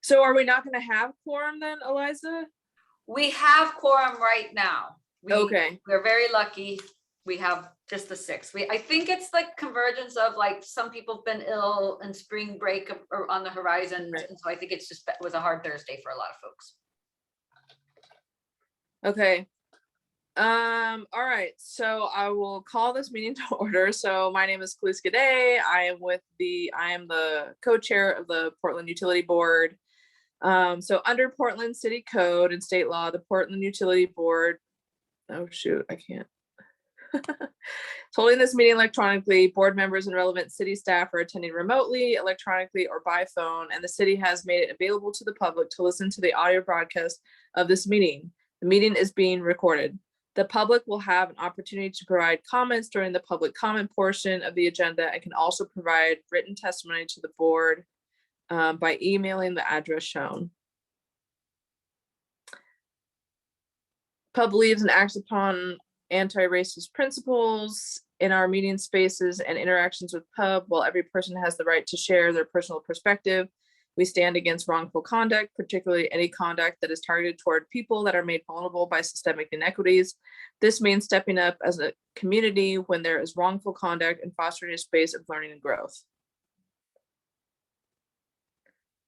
So are we not going to have quorum then, Eliza? We have quorum right now. Okay. We're very lucky. We have just the 6. I think it's like convergence of like some people have been ill and spring break or on the horizon. Right. And so I think it was a hard Thursday for a lot of folks. Okay. All right, so I will call this meeting to order. So my name is Kaliska Day. I am the co-chair of the Portland Utility Board. So under Portland City Code and state law, the Portland Utility Board, oh shoot, I can't. Holding this meeting electronically, board members and relevant city staff are attending remotely, electronically, or by phone, and the city has made it available to the public to listen to the audio broadcast of this meeting. The meeting is being recorded. The public will have an opportunity to provide comments during the public comment portion of the agenda and can also provide written testimony to the board by emailing the address shown. Pub believes and acts upon anti-racist principles in our meeting spaces and interactions with Pub. While every person has the right to share their personal perspective, we stand against wrongful conduct, particularly any conduct that is targeted toward people that are made vulnerable by systemic inequities. This means stepping up as a community when there is wrongful conduct and fostering a space of learning and growth.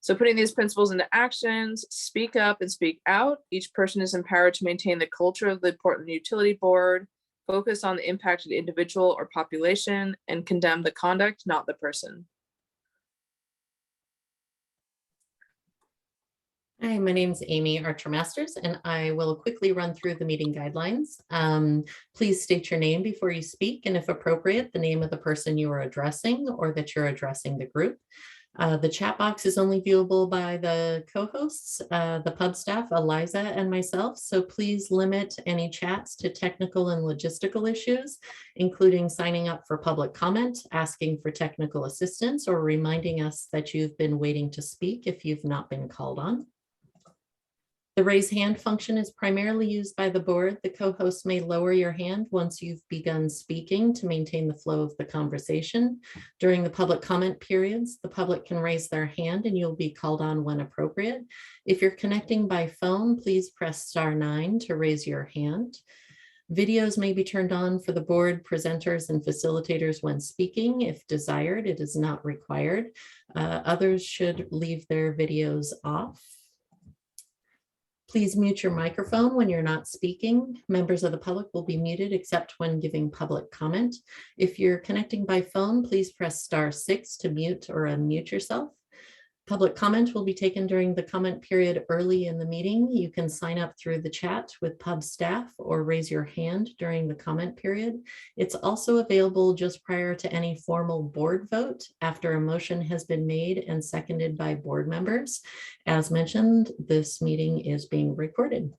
So putting these principles into actions, speak up and speak out. Each person is empowered to maintain the culture of the Portland Utility Board, focus on the impacted individual or population, and condemn the conduct, not the person. Hi, my name is Amy Archer-Masters, and I will quickly run through the meeting guidelines. Please state your name before you speak, and if appropriate, the name of the person you are addressing or that you're addressing the group. The chat box is only viewable by the co-hosts, the Pub staff, Eliza and myself, so please limit any chats to technical and logistical issues, including signing up for public comment, asking for technical assistance, or reminding us that you've been waiting to speak if you've not been called on. The raise hand function is primarily used by the board. The co-host may lower your hand once you've begun speaking to maintain the flow of the conversation. During the public comment periods, the public can raise their hand and you'll be called on when appropriate. If you're connecting by phone, please press *9 to raise your hand. Videos may be turned on for the board, presenters, and facilitators when speaking. If desired, it is not required. Others should leave their videos off. Please mute your microphone when you're not speaking. Members of the public will be muted except when giving public comment. If you're connecting by phone, please press *6 to mute or unmute yourself. Public comment will be taken during the comment period early in the meeting. You can sign up through the chat with Pub staff or raise your hand during the comment period. It's also available just prior to any formal board vote after a motion has been made and seconded by board members. As mentioned, this meeting is being recorded.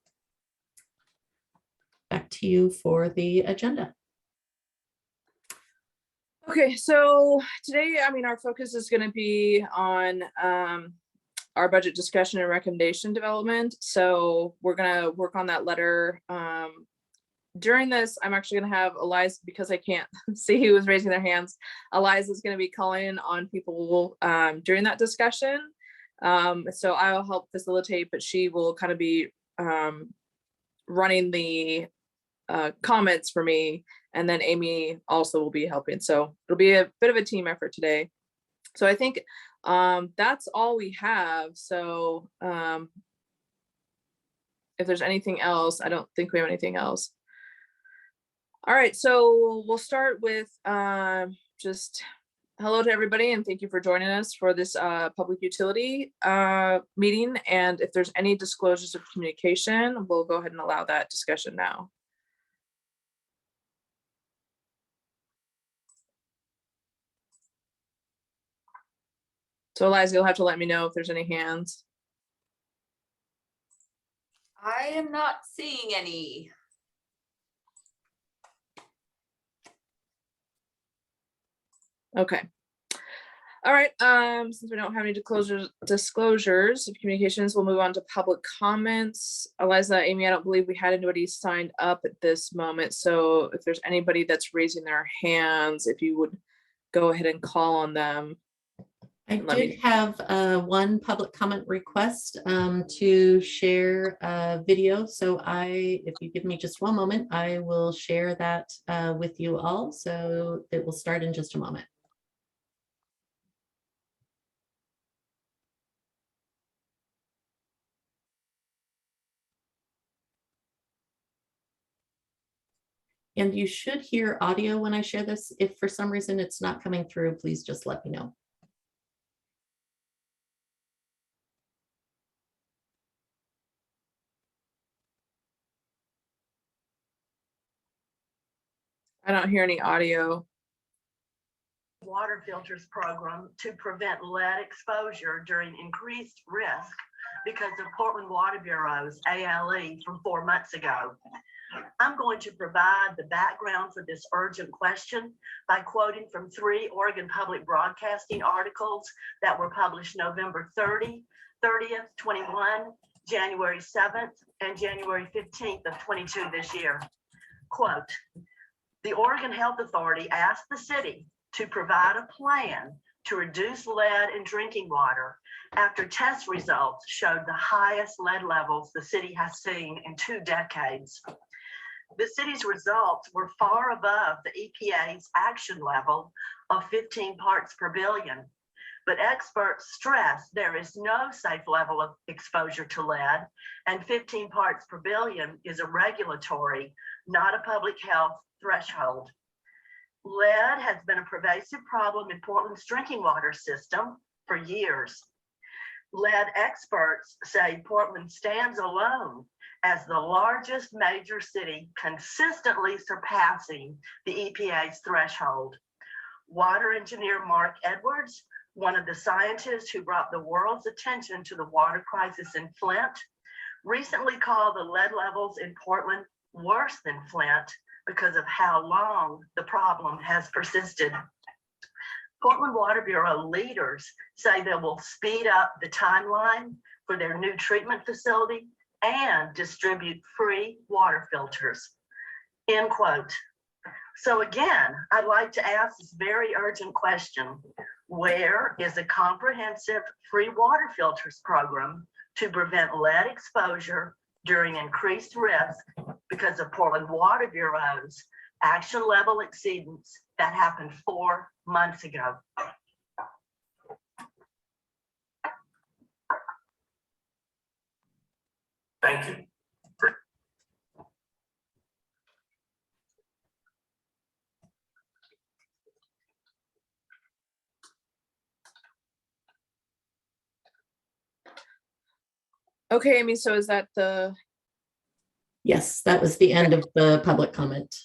Back to you for the agenda. Okay, so today, our focus is going to be on our budget discussion and recommendation development. So we're going to work on that letter. During this, I'm actually going to have Eliza, because I can't see who is raising their hands. Eliza is going to be calling on people during that discussion. So I will help facilitate, but she will kind of be running the comments for me. And then Amy also will be helping. So it'll be a bit of a team effort today. So I think that's all we have. So if there's anything else, I don't think we have anything else. All right, so we'll start with just hello to everybody and thank you for joining us for this public utility meeting. And if there's any disclosures of communication, we'll go ahead and allow that discussion now. So Eliza, you'll have to let me know if there's any hands. I am not seeing any. Okay. All right. Since we don't have any disclosures of communications, we'll move on to public comments. Eliza, Amy, I don't believe we had anybody signed up at this moment. So if there's anybody that's raising their hands, if you would go ahead and call on them. I Let did me- have one public comment request to share a video. So if you give me just one moment, I will share that with you all. So it will start in just a moment. And you should hear audio when I share this. If for some reason it's not coming through, please just let me know. I don't hear any audio. Water filters program to prevent lead exposure during increased risk because of Portland Water Bureau's ALE from 4 months ago. I'm going to provide the background for this urgent question by quoting from 3 Oregon Public Broadcasting articles that were published November 30th, 21, January 7th, and January 15th of 22 this year. Quote, the Oregon Health Authority asked the city to provide a plan to reduce lead in drinking water after test results showed the highest lead levels the city has seen in 2 decades. The city's results were far above the EPA's action level of 15 parts per billion, but experts stress there is no safe level of exposure to lead, and 15 parts per billion is a regulatory, not a public health threshold. Lead has been a pervasive problem in Portland's drinking water system for years. Lead experts say Portland stands alone as the largest major city consistently surpassing the EPA's threshold. Water engineer Mark Edwards, one of the scientists who brought the world's attention to the water crisis in Flint, recently called the lead levels in Portland worse than Flint because of how long the problem has persisted. Portland Water Bureau leaders say they will speed up the timeline for their new treatment facility and distribute free water filters, end quote. So again, I'd like to ask this very urgent question. Where is a comprehensive free water filters program to prevent lead exposure during increased risk because of Portland Water Bureau's action level exceedance that happened 4 months ago? Thank you. Okay, Amy, so is that the, Yes, that was the end of the public comment.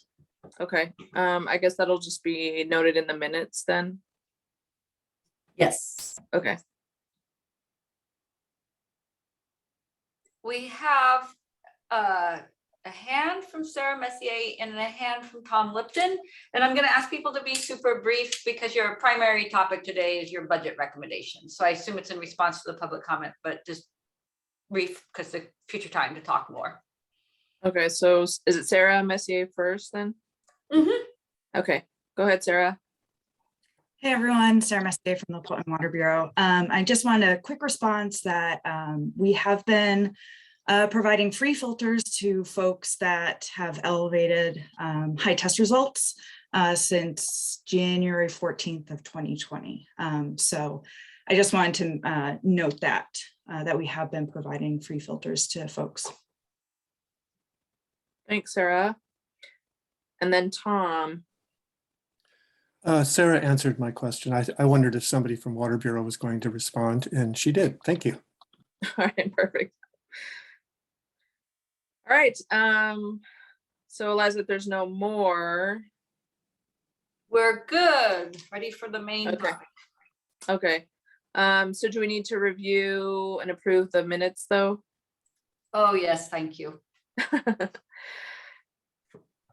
okay, I guess that'll just be noted in the minutes then. Yes. Okay, We have a hand from Sarah Messier and a hand from Tom Lipton. And I'm going to ask people to be super brief because your primary topic today is your budget recommendations. So I assume it's in response to the public comment, but just brief because the future time to talk more. okay, so is it Sarah Messier first then? Okay, go ahead, Sarah. Hey everyone, Sarah Messier from the Portland Water Bureau. I just want a quick response that we have been providing free filters to folks that have elevated high test results since January 14th of 2020. So I just wanted to note that we have been providing free filters to folks. Thanks, Sarah. And then Tom. Sarah answered my question. I wondered if somebody from Water Bureau was going to respond, and she did. Thank you. All right, perfect. All right, so Eliza, if there's no more. We're good. Ready for the main Okay. topic. Okay, so do we need to review and approve the minutes though? Oh, yes, thank you.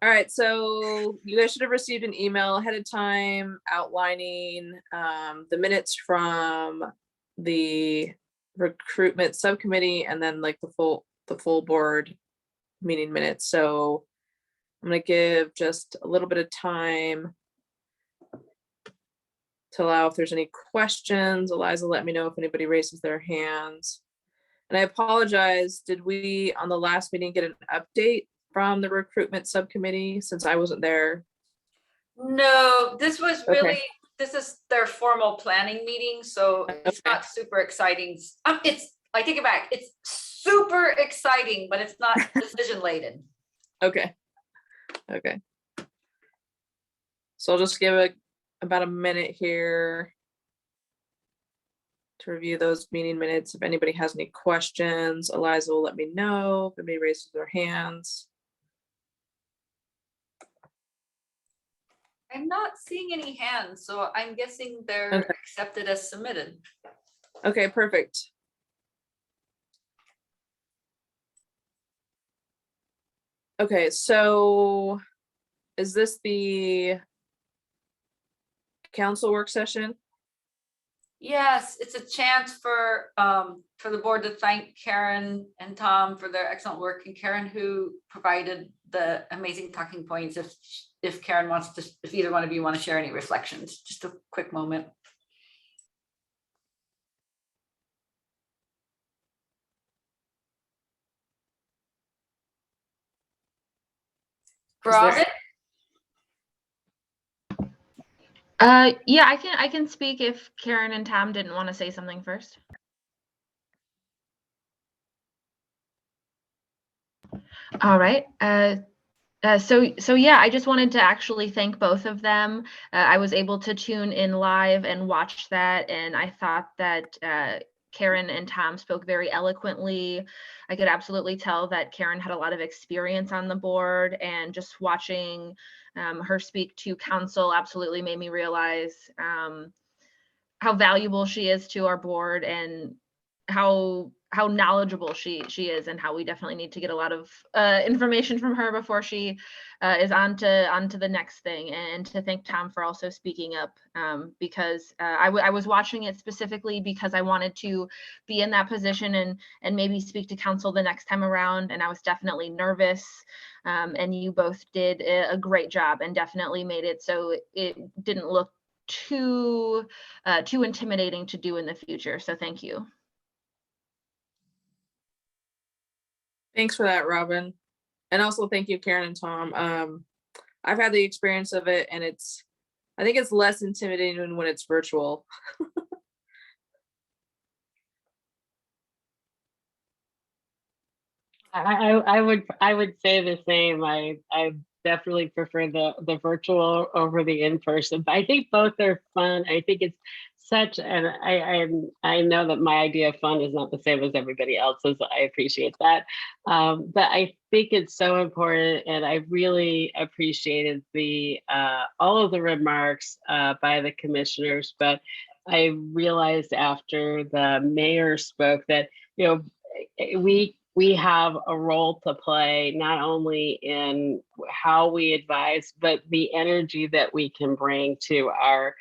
All right, so you guys should have received an email ahead of time outlining the minutes from the recruitment subcommittee and then like the full board meeting minutes. So I'm gonna give just a little bit of time to allow if there's any questions. Eliza, let me know if anybody raises their hands. And I apologize, did we on the last meeting get an update from the recruitment subcommittee since I wasn't there? No, this was Okay. really, this is their formal planning meeting, so it's Okay. not super exciting. I take it back, it's super exciting, but it's not decision laden. Okay. Okay. So I'll just give it about a minute here to review those meeting minutes. If anybody has any questions, Eliza will let me know if anybody raises their hands. I'm not seeing any hands, so I'm guessing they're Okay. accepted as submitted. Okay, perfect. Okay, so is this the council work session? Yes, it's a chance for the board to thank Karen and Tom for their excellent work, and Karen who provided the amazing talking points. If Karen wants to, if either one of you want to share any reflections, just a quick moment. Is there- Robin? Yeah, I can speak if Karen and Tom didn't want to say something first. All right. So yeah, I just wanted to actually thank both of them. I was able to tune in live and watch that, and I thought that Karen and Tom spoke very eloquently. I could absolutely tell that Karen had a lot of experience on the board, and just watching her speak to council absolutely made me realize how valuable she is to our board, and how knowledgeable she is, and how we definitely need to get a lot of information from her before she is on to the next thing. And to thank Tom for also speaking up, because I was watching it specifically because I wanted to be in that position and maybe speak to council the next time around, and I was definitely nervous. And you both did a great job and definitely made it so it didn't look too intimidating to do in the future. So thank you. Thanks for that, Robin. And also thank you, Karen and Tom. I've had the experience of it, and I think it's less intimidating when it's virtual. I would say the same. I definitely prefer the virtual over the in-person. But I think both are fun. I think it's such, and I know that my idea of fun is not the same as everybody else's. I appreciate that. But I think it's so important, and I really appreciated all of the remarks by the commissioners. But I realized after the mayor spoke that, we have a role to play, not only in how we advise, but the energy that we can bring to our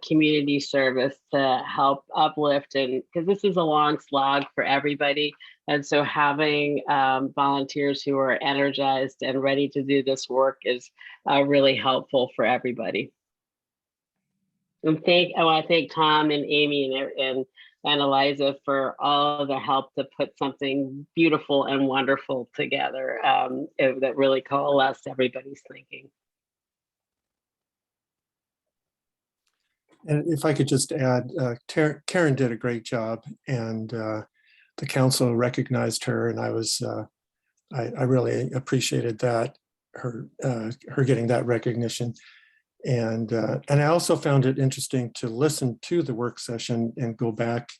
community service to help uplift. And because this is a long slog for everybody. And so having volunteers who are energized and ready to do this work is really helpful for everybody. And I want to thank Tom and Amy and Eliza for all of the help to put something beautiful and wonderful together that really coalesced everybody's thinking. And if I could just add, Karen did a great job, and the council recognized her, and I really appreciated that, her getting that recognition. And I also found it interesting to listen to the work session and go back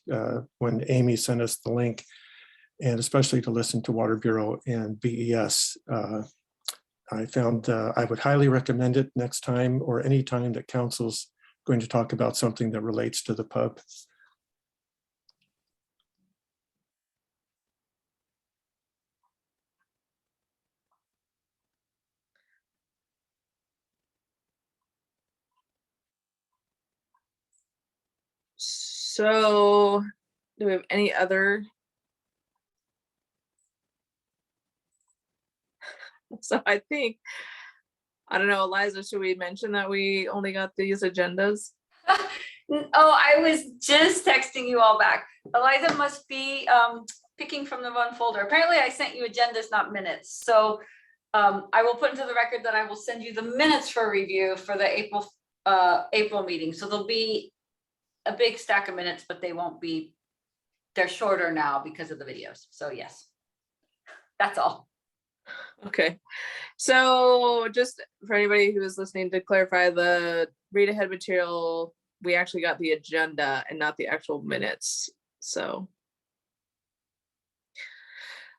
when Amy sent us the link, and especially to listen to Water Bureau and BES. I found I would highly recommend it next time, or any time that council's going to talk about something that relates to the pub. So do we have any other? So I think, I don't know, Eliza, should we mention that we only got these agendas? Oh, I was just texting you all back. Eliza must be picking from the wrong folder. Apparently I sent you agendas, not minutes. So I will put into the record that I will send you the minutes for review for the April meeting. So there'll be a big stack of minutes, but they won't be, they're shorter now because of the videos. So yes, that's all. Okay, so just for anybody who is listening, to clarify, the read ahead material, we actually got the agenda and not the actual minutes, so.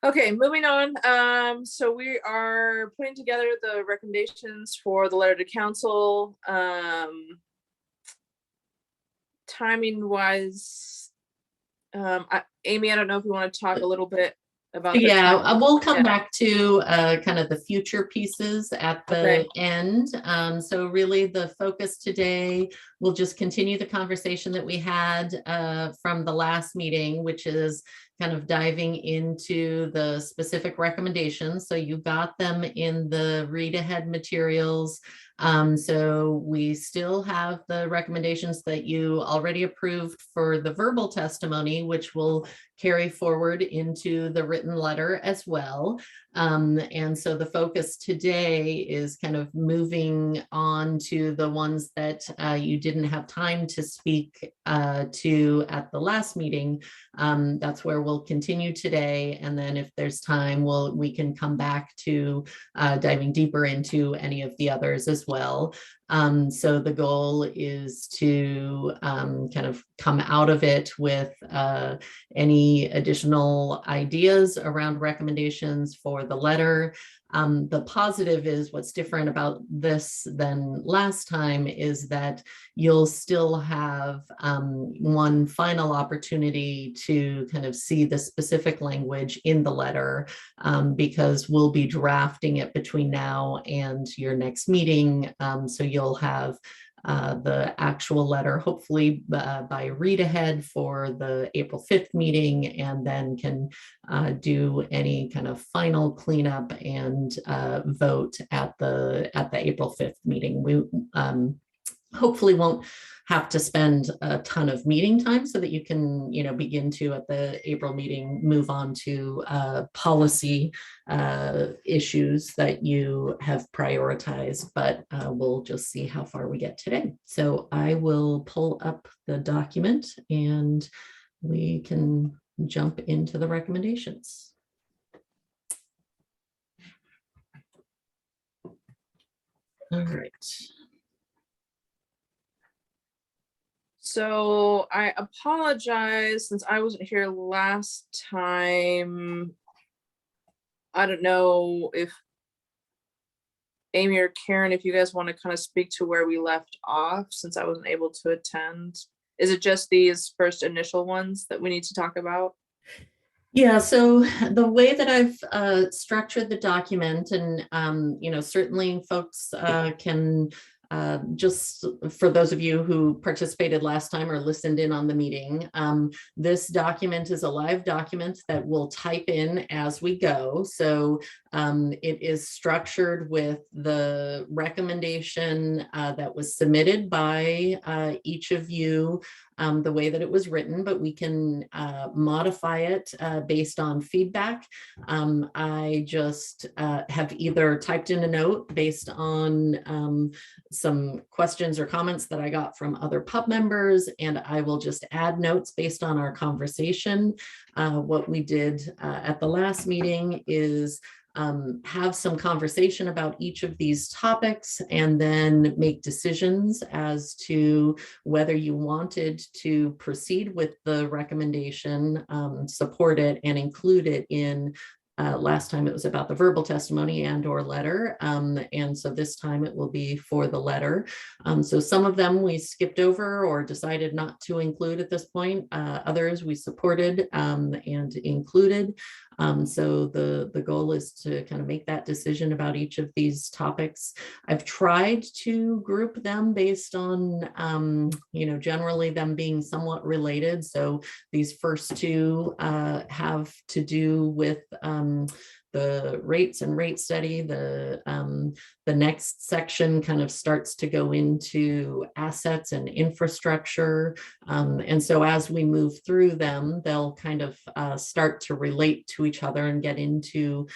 Okay, moving on. So we are putting together the recommendations for the letter to council. Timing wise, Amy, I don't know if you want to talk a little bit about. the Yeah, time- we'll come Yeah. back to kind of the future pieces at the Okay. end. So really the focus today, we'll just continue the conversation that we had from the last meeting, which is kind of diving into the specific recommendations. So you got them in the read ahead materials. So we still have the recommendations that you already approved for the verbal testimony, which will carry forward into the written letter as well. And so the focus today is kind of moving on to the ones that you didn't have time to speak to at the last meeting. That's where we'll continue today. And then if there's time, we can come back to diving deeper into any of the others as well. So the goal is to kind of come out of it with any additional ideas around recommendations for the letter. The positive is what's different about this than last time is that you'll still have one final opportunity to kind of see the specific language in the letter because we'll be drafting it between now and your next meeting. So you'll have the actual letter, hopefully by read ahead for the April 5th meeting, and then can do any kind of final cleanup and vote at the April 5th meeting. We hopefully won't have to spend a ton of meeting time so that you can, begin to at the April meeting, move on to policy issues that you have prioritized, but we'll just see how far we get today. So I will pull up the document and we can jump into the recommendations. All right. So I apologize since I wasn't here last time. I don't know if Amy or Karen, if you guys want to kind of speak to where we left off since I wasn't able to attend. Is it just these first initial ones that we need to talk about? Yeah, so the way that I've structured the document, and certainly folks can just for those of you who participated last time or listened in on the meeting, this document is a live document that we'll type in as we go. So it is structured with the recommendation that was submitted by each of you, the way that it was written, but we can modify it based on feedback. I just have either typed in a note based on some questions or comments that I got from other pub members, and I will just add notes based on our conversation. What we did at the last meeting is have some conversation about each of these topics and then make decisions as to whether you wanted to proceed with the recommendation, support it, and include it in last time it was about the verbal testimony and or letter. And so this time it will be for the letter. So some of them we skipped over or decided not to include at this point. Others we supported and included. So the goal is to kind of make that decision about each of these topics. I've tried to group them based on, generally them being somewhat related. So these first two have to do with the rates and rate study. The next section kind of starts to go into assets and infrastructure. And so as we move through them, they'll kind of start to relate to each other and get into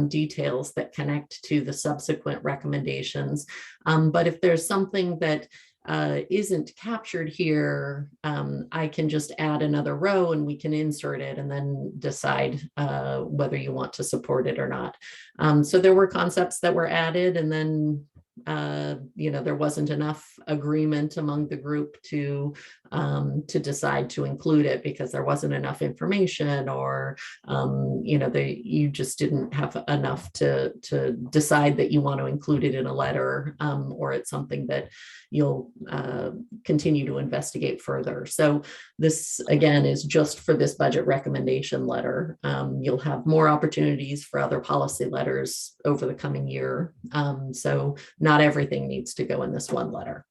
details that connect to the subsequent recommendations. But if there's something that isn't captured here, I can just add another row and we can insert it and then decide whether you want to support it or not. So there were concepts that were added, and then there wasn't enough agreement among the group to decide to include it because there wasn't enough information, or you just didn't have enough to decide that you want to include it in a letter, or it's something that you'll continue to investigate further. So this again is just for this budget recommendation letter. You'll have more opportunities for other policy letters over the coming year. So not everything needs to go in this one letter.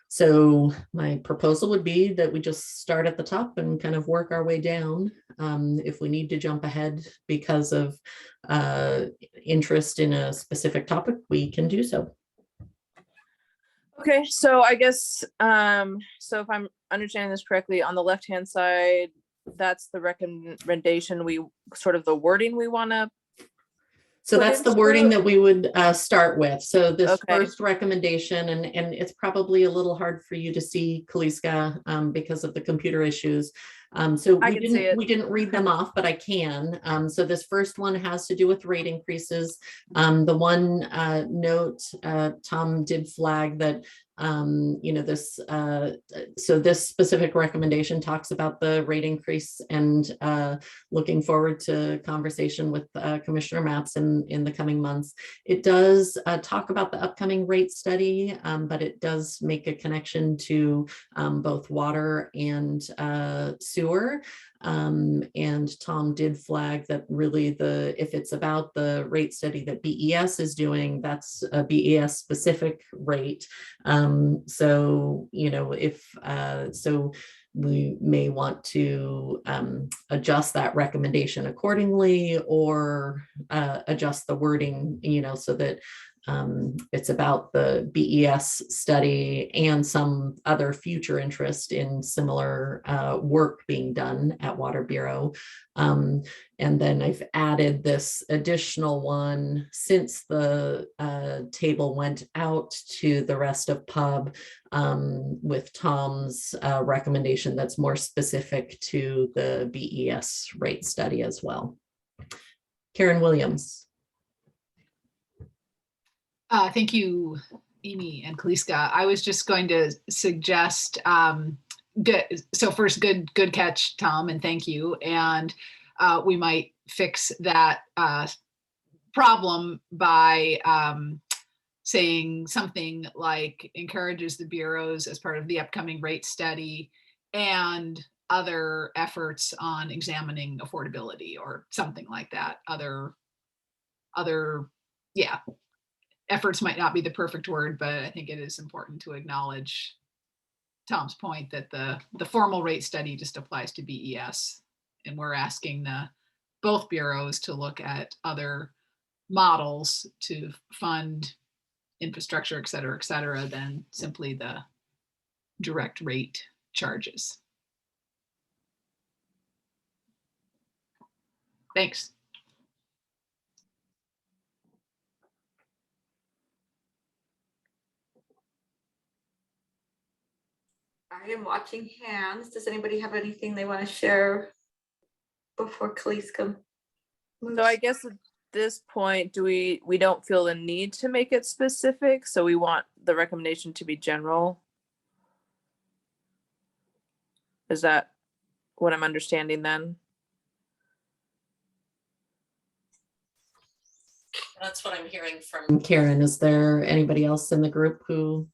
So my proposal would be that we just start at the top and kind of work our way down. If we need to jump ahead because of interest in a specific topic, we can do so. Okay, so I guess, so if I'm understanding this correctly, on the left-hand side, that's the recommendation, sort of the wording we want to. So that's the wording that we would start with. So this Okay. first recommendation, and it's probably a little hard for you to see, Kaliska, because of the computer issues. So I can see it. we didn't read them off, but I can. So this first one has to do with rate increases. The one note, Tom did flag that this so this specific recommendation talks about the rate increase, and looking forward to conversation with Commissioner Matz in the coming months. It does talk about the upcoming rate study, but it does make a connection to both water and sewer. And Tom did flag that really if it's about the rate study that BES is doing, that's a BES specific rate. So we may want to adjust that recommendation accordingly, or adjust the wording, so that it's about the BES study and some other future interest in similar work being done at Water Bureau. And then I've added this additional one since the table went out to the rest of PUB, with Tom's recommendation that's more specific to the BES rate study as well. Karen Williams. Thank you, Amy and Kaliska. I was just going to suggest, so first, good catch, Tom, and thank you. And we might fix that problem by saying something like encourages the bureaus as part of the upcoming rate study and other efforts on examining affordability, or something like that. Yeah. Efforts might not be the perfect word, but I think it is important to acknowledge Tom's point that the formal rate study just applies to BES, and we're asking both bureaus to look at other models to fund infrastructure, et cetera, than simply the direct rate charges. Thanks. I am watching hands. Does anybody have anything they want to share before Kaliska moves? So I guess at this point, we don't feel the need to make it specific, so we want the recommendation to be general. Is that what I'm understanding then? That's what I'm hearing from Karen. Is there anybody else in the group who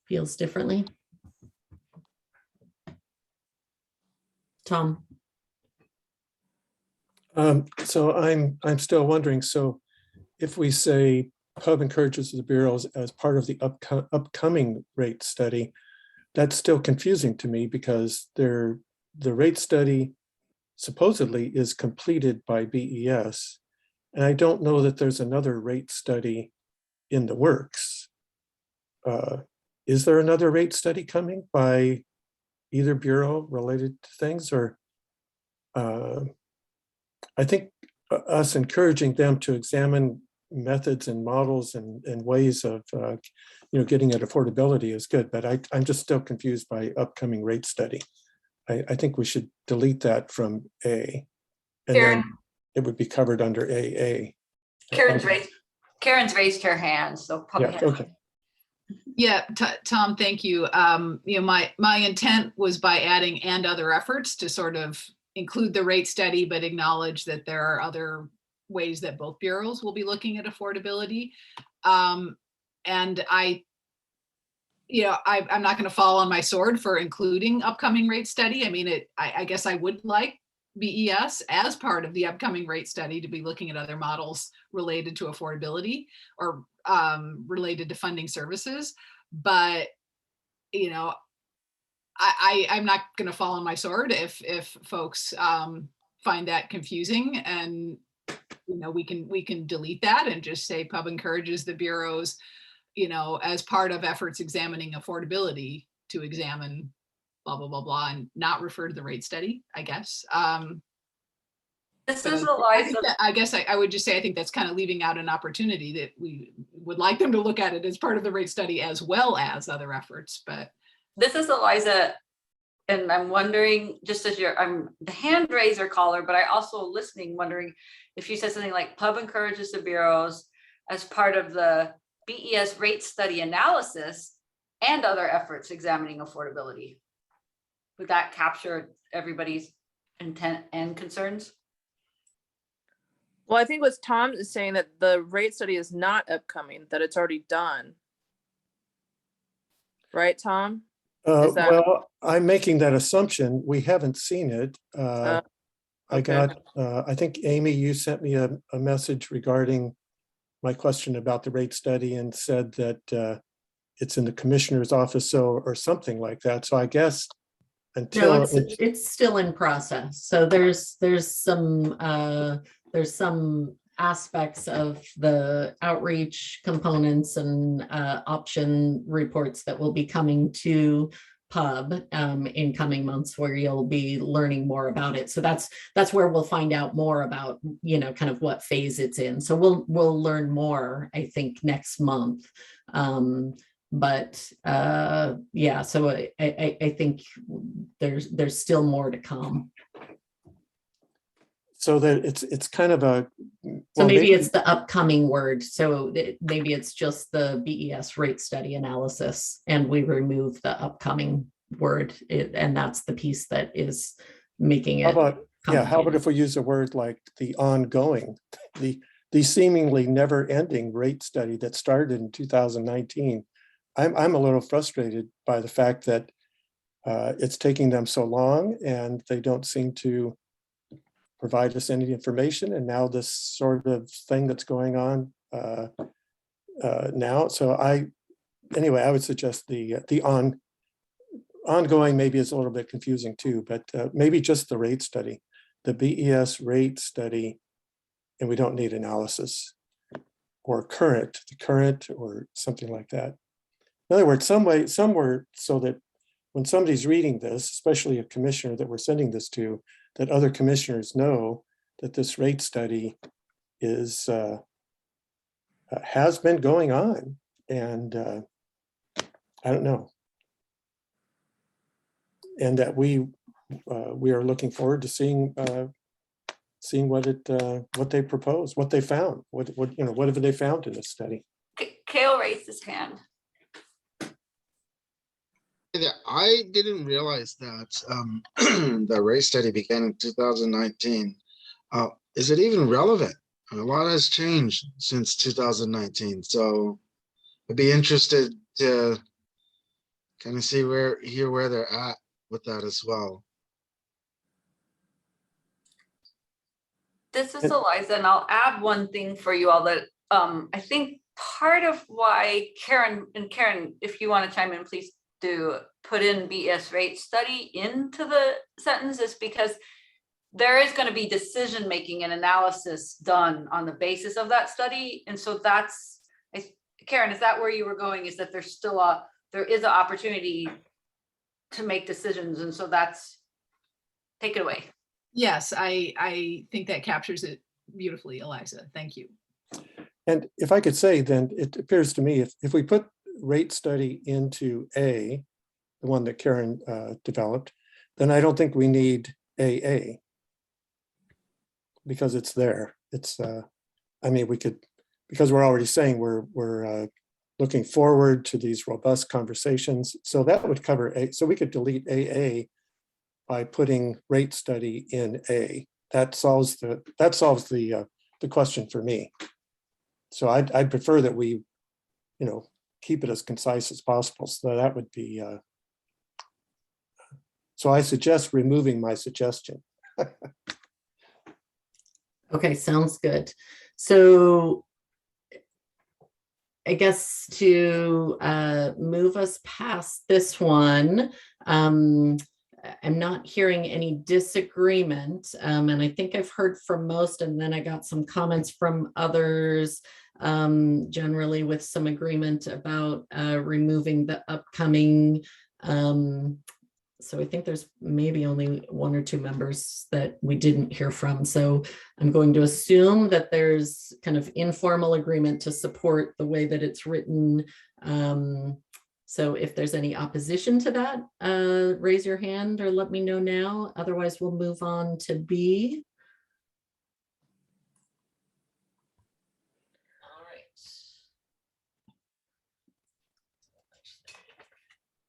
feels differently? Tom. So I'm still wondering, so if we say PUB encourages the bureaus as part of the upcoming rate study, that's still confusing to me, because the rate study supposedly is completed by BES. And I don't know that there's another rate study in the works. Is there another rate study coming by either bureau related to things, or I think us encouraging them to examine methods and models and ways of getting at affordability is good, but I'm just still confused by upcoming rate study. I think we should delete that from A, and Karen. then it would be covered under AA. Karen's raised her hand, so probably. Yeah, okay. Yeah, Tom, thank you. My intent was by adding "and other efforts" to sort of include the rate study, but acknowledge that there are other ways that both bureaus will be looking at affordability. And I'm not going to fall on my sword for including upcoming rate study. I mean, I guess I would like BES as part of the upcoming rate study to be looking at other models related to affordability or related to funding services. But, I'm not going to fall on my sword if folks find that confusing, and we can delete that and just say PUB encourages the bureaus, as part of efforts examining affordability, to examine blah blah blah blah and not refer to the rate study, I guess. This is Eliza. I guess I would just say I think that's kind of leaving out an opportunity that we would like them to look at it as part of the rate study as well as other efforts. But this is Eliza, and I'm wondering, just as I'm the hand raiser caller, but I also listening, wondering if you said something like PUB encourages the bureaus as part of the BES rate study analysis and other efforts examining affordability. Would that capture everybody's intent and concerns? Well, I think what Tom is saying, that the rate study is not upcoming, that it's already done. Right, Tom? that- Well, I'm making that assumption. We haven't seen it. I think, Amy, you sent me a message regarding my question about the rate study and said that it's in the commissioner's office, or something like that. So I guess No, until it's still in process. So there's some aspects of the outreach components and option reports that will be coming to PUB in coming months, where you'll be learning more about it. So that's where we'll find out more about, kind of what phase it's in. So we'll learn more, I think, next month. Yeah, so I think there's still more to come. so that it's kind of a. So maybe it's the upcoming word. So maybe it's just the BES rate study analysis, and we remove the upcoming word, and that's the piece that is making it. How about if we use a word like the ongoing, the seemingly never-ending rate study that started in 2019. I'm a little frustrated by the fact that it's taking them so long and they don't seem to provide us any information. And now this sort of thing that's going on now. So I would suggest the ongoing maybe is a little bit confusing too, but maybe just the rate study, the BES rate study, and we don't need analysis or the current or something like that. In other words, somewhere so that when somebody's reading this, especially a commissioner that we're sending this to, that other commissioners know that this rate study is has been going on, and I don't know, and that we are looking forward to seeing what they propose, what they found, whatever they found in this study. Kale raised his hand. Yeah, I didn't realize that the rate study began in 2019. Is it even relevant? A lot has changed since 2019. So I'd be interested to kind of hear where they're at with that as well. This is Eliza, and I'll add one thing for you all that I think part of why Karen, if you want to chime in, please do, put in BES rate study into the sentence, is because there is going to be decision-making and analysis done on the basis of that study. And so that's, Karen, is that where you were going? Is that there is an opportunity to make decisions? And so that's, take it away. Yes, I think that captures it beautifully, Eliza. Thank you. And if I could say, then it appears to me, if we put rate study into A, the one that Karen developed, then I don't think we need AA. Because it's there. It's, I mean, we could, because we're already saying we're looking forward to these robust conversations. So that would cover A. So we could delete AA by putting rate study in A. That solves the question for me. So I'd prefer that we, keep it as concise as possible. So that would be, so I suggest removing my suggestion. Okay, sounds good. So I guess to move us past this one, I'm not hearing any disagreement. And I think I've heard from most, and then I got some comments from others, generally with some agreement about removing the upcoming. So I think there's maybe only one or two members that we didn't hear from. So I'm going to assume that there's kind of informal agreement to support the way that it's written. So if there's any opposition to that, raise your hand or let me know now. Otherwise, we'll move on to B. All right.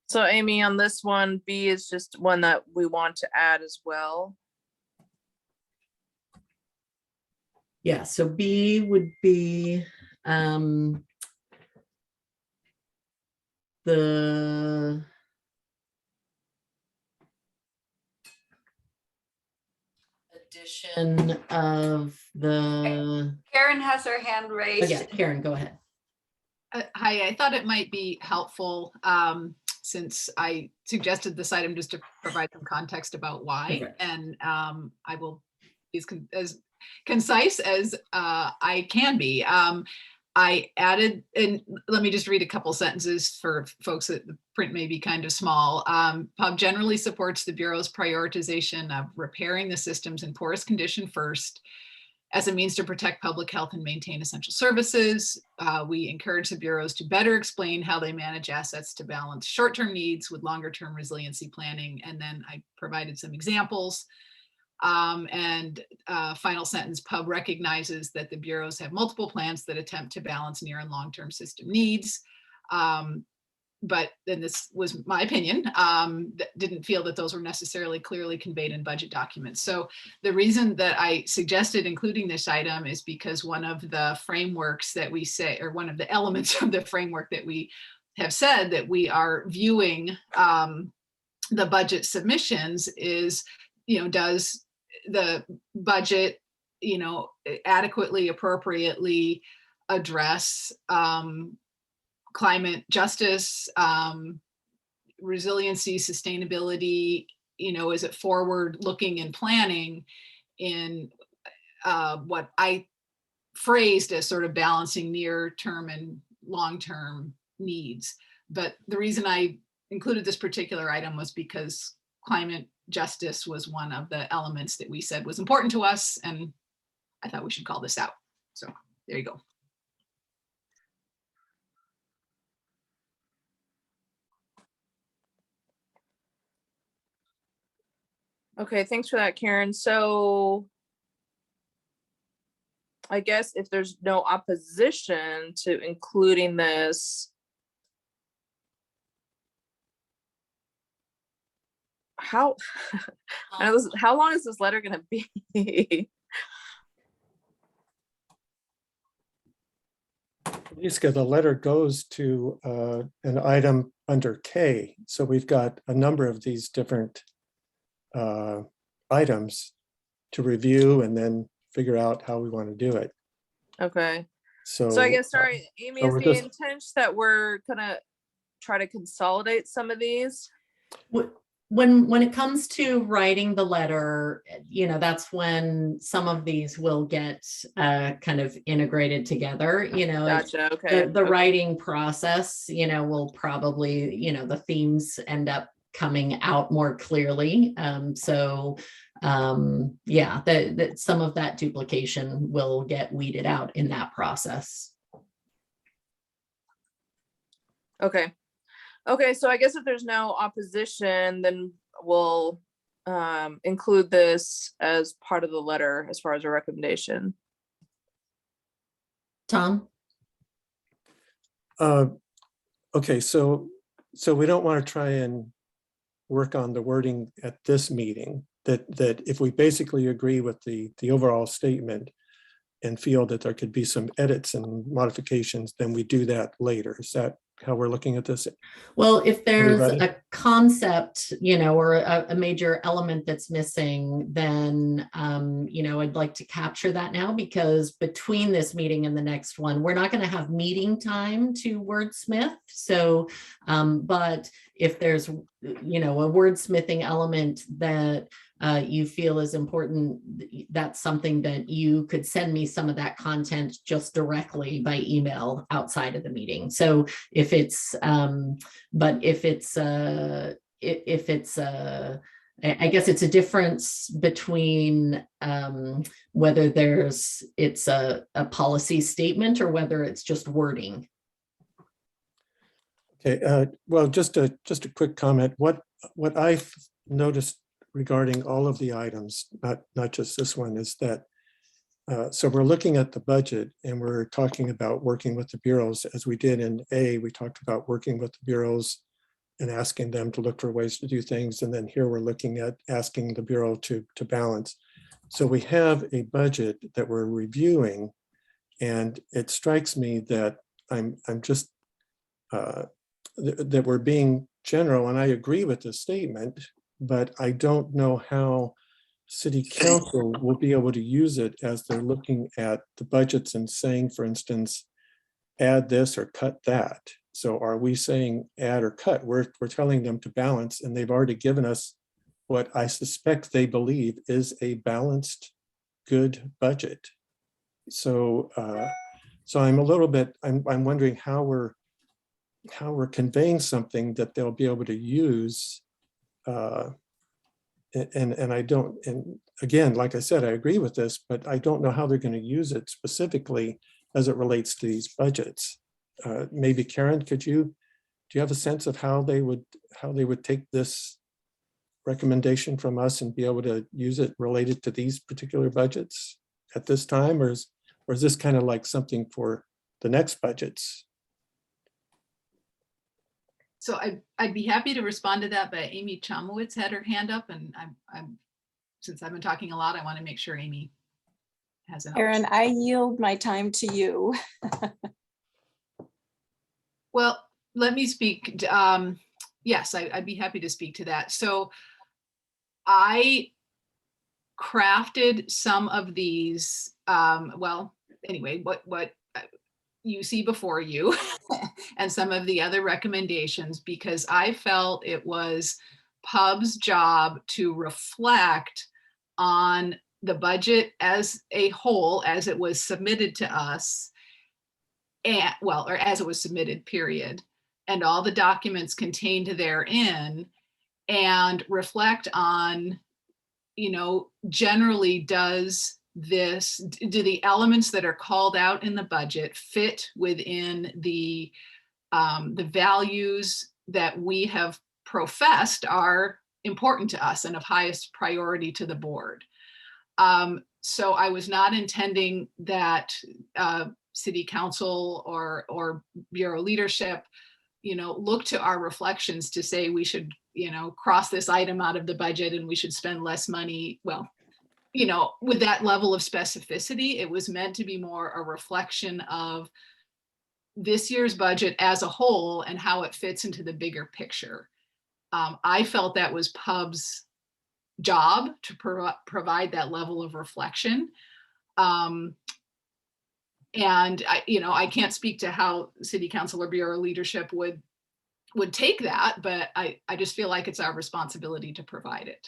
So Amy, on this one, B is just one that we want to add as well. Yeah, so B would be the addition of the, Karen has her hand oh raised. yeah, Karen, go ahead. Hi, I thought it might be helpful since I suggested this item just to provide some context about why. Okay. And I will be as concise as I can be. I added, and let me just read a couple sentences for folks that the print may be kind of small. PUB generally supports the Bureau's prioritization of repairing the systems in poorest condition first as a means to protect public health and maintain essential services. We encourage the bureaus to better explain how they manage assets to balance short-term needs with longer-term resiliency planning. And then I provided some examples. Final sentence, PUB recognizes that the bureaus have multiple plans that attempt to balance near and long-term system needs. But then this was my opinion, didn't feel that those were necessarily clearly conveyed in budget documents. So the reason that I suggested including this item is because one of the frameworks that we say, or one of the elements of the framework that we have said that we are viewing the budget submissions is, does the budget, adequately, appropriately address climate justice, resiliency, sustainability, is it forward looking and planning in what I phrased as sort of balancing near term and long term needs. But the reason I included this particular item was because climate justice was one of the elements that we said was important to us, and I thought we should call this out. So there you go. Okay, thanks for that, Karen. So I guess if there's no opposition to including this, how long is this letter gonna be? Lisa, the letter goes to an item under K. So we've got a number of these different items to review and then figure out how we want to do it. Okay, So so I guess, sorry, Amy, so is we're the just- intent that we're gonna try to consolidate some of these? when it comes to writing the letter, you know, that's when some of these will get kind of integrated together, you know. Gotcha, okay. The okay. writing process, you know, will probably, you know, the themes end up coming out more clearly. Yeah, that some of that duplication will get weeded out in that process. Okay. Okay, so I guess if there's no opposition, then we'll include this as part of the letter as far as a recommendation. Tom? Okay, so we don't want to try and work on the wording at this meeting, that if we basically agree with the overall statement and feel that there could be some edits and modifications, then we do that later. Is that how we're looking at this? Well, if there's Everybody? a concept, you know, or a major element that's missing, then, you know, I'd like to capture that now, because between this meeting and the next one, we're not going to have meeting time to wordsmith. So, but if there's, you know, a wordsmithing element that you feel is important, that's something that you could send me some of that content just directly by email outside of the meeting. So if it's, but if it's, I guess it's a difference between whether it's a policy statement or whether it's just wording. Okay, well, just a quick comment. What I've noticed regarding all of the items, not just this one, is that so we're looking at the budget and we're talking about working with the bureaus. As we did in A, we talked about working with the bureaus and asking them to look for ways to do things. And then here we're looking at asking the bureau to balance. So we have a budget that we're reviewing, and it strikes me that I'm just that we're being general, and I agree with the statement, but I don't know how city council will be able to use it as they're looking at the budgets and saying, for instance, add this or cut that. So are we saying add or cut? We're telling them to balance, and they've already given us what I suspect they believe is a balanced, good budget. So so I'm a little bit, I'm wondering how we're conveying something that they'll be able to use. And I don't, and again, like I said, I agree with this, but I don't know how they're going to use it specifically as it relates to these budgets. Maybe Karen, do you have a sense of how they would take this recommendation from us and be able to use it related to these particular budgets at this time, or is this kind of like something for the next budgets? So I'd be happy to respond to that, but Amy Chomowitz had her hand up, and I'm since I've been talking a lot, I want to make sure Amy has an. Erin, I yield my time to you. Well, let me speak. Yes, I'd be happy to speak to that. So I crafted some of these, well, anyway, what you see before you and some of the other recommendations, because I felt it was PUB's job to reflect on the budget as a whole, as it was submitted to us, and well, or as it was submitted, period, and all the documents contained therein, and reflect on, you know, generally do the elements that are called out in the budget fit within the values that we have professed are important to us and of highest priority to the board. So I was not intending that city council or bureau leadership, you know, look to our reflections to say we should, you know, cross this item out of the budget and we should spend less money. Well, you know, with that level of specificity, it was meant to be more a reflection of this year's budget as a whole and how it fits into the bigger picture. I felt that was PUB's job to provide that level of reflection. And I can't speak to how city council or bureau leadership would would take that, but I just feel like it's our responsibility to provide it.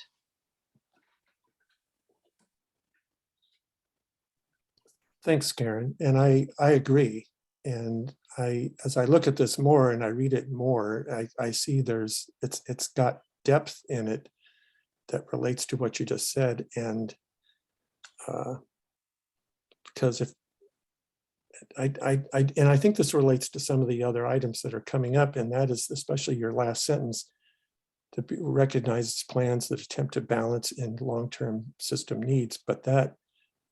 Thanks, Karen. And I agree. And as I look at this more and I read it more, I see it's got depth in it that relates to what you just said. And because if I think this relates to some of the other items that are coming up, and that is especially your last sentence, to recognize plans that attempt to balance in long-term system needs, but that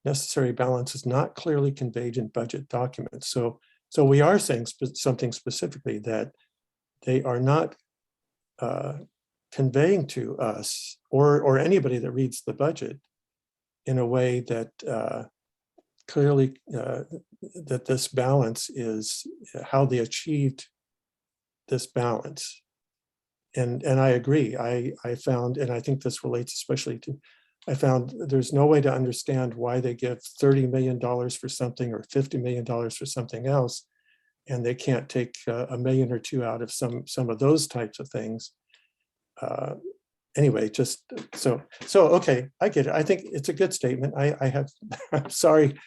necessary balance is not clearly conveyed in budget documents. So we are saying something specifically that they are not conveying to us or anybody that reads the budget in a way that clearly that this balance is how they achieved this balance. And I agree. I found, and I think this relates especially to, I found there's no way to understand why they give $30 million for something or $50 million for something else, and they can't take $1 million or $2 million out of some of those types of things. Anyway, just so okay, I get it. I think it's a good statement. I'm sorry,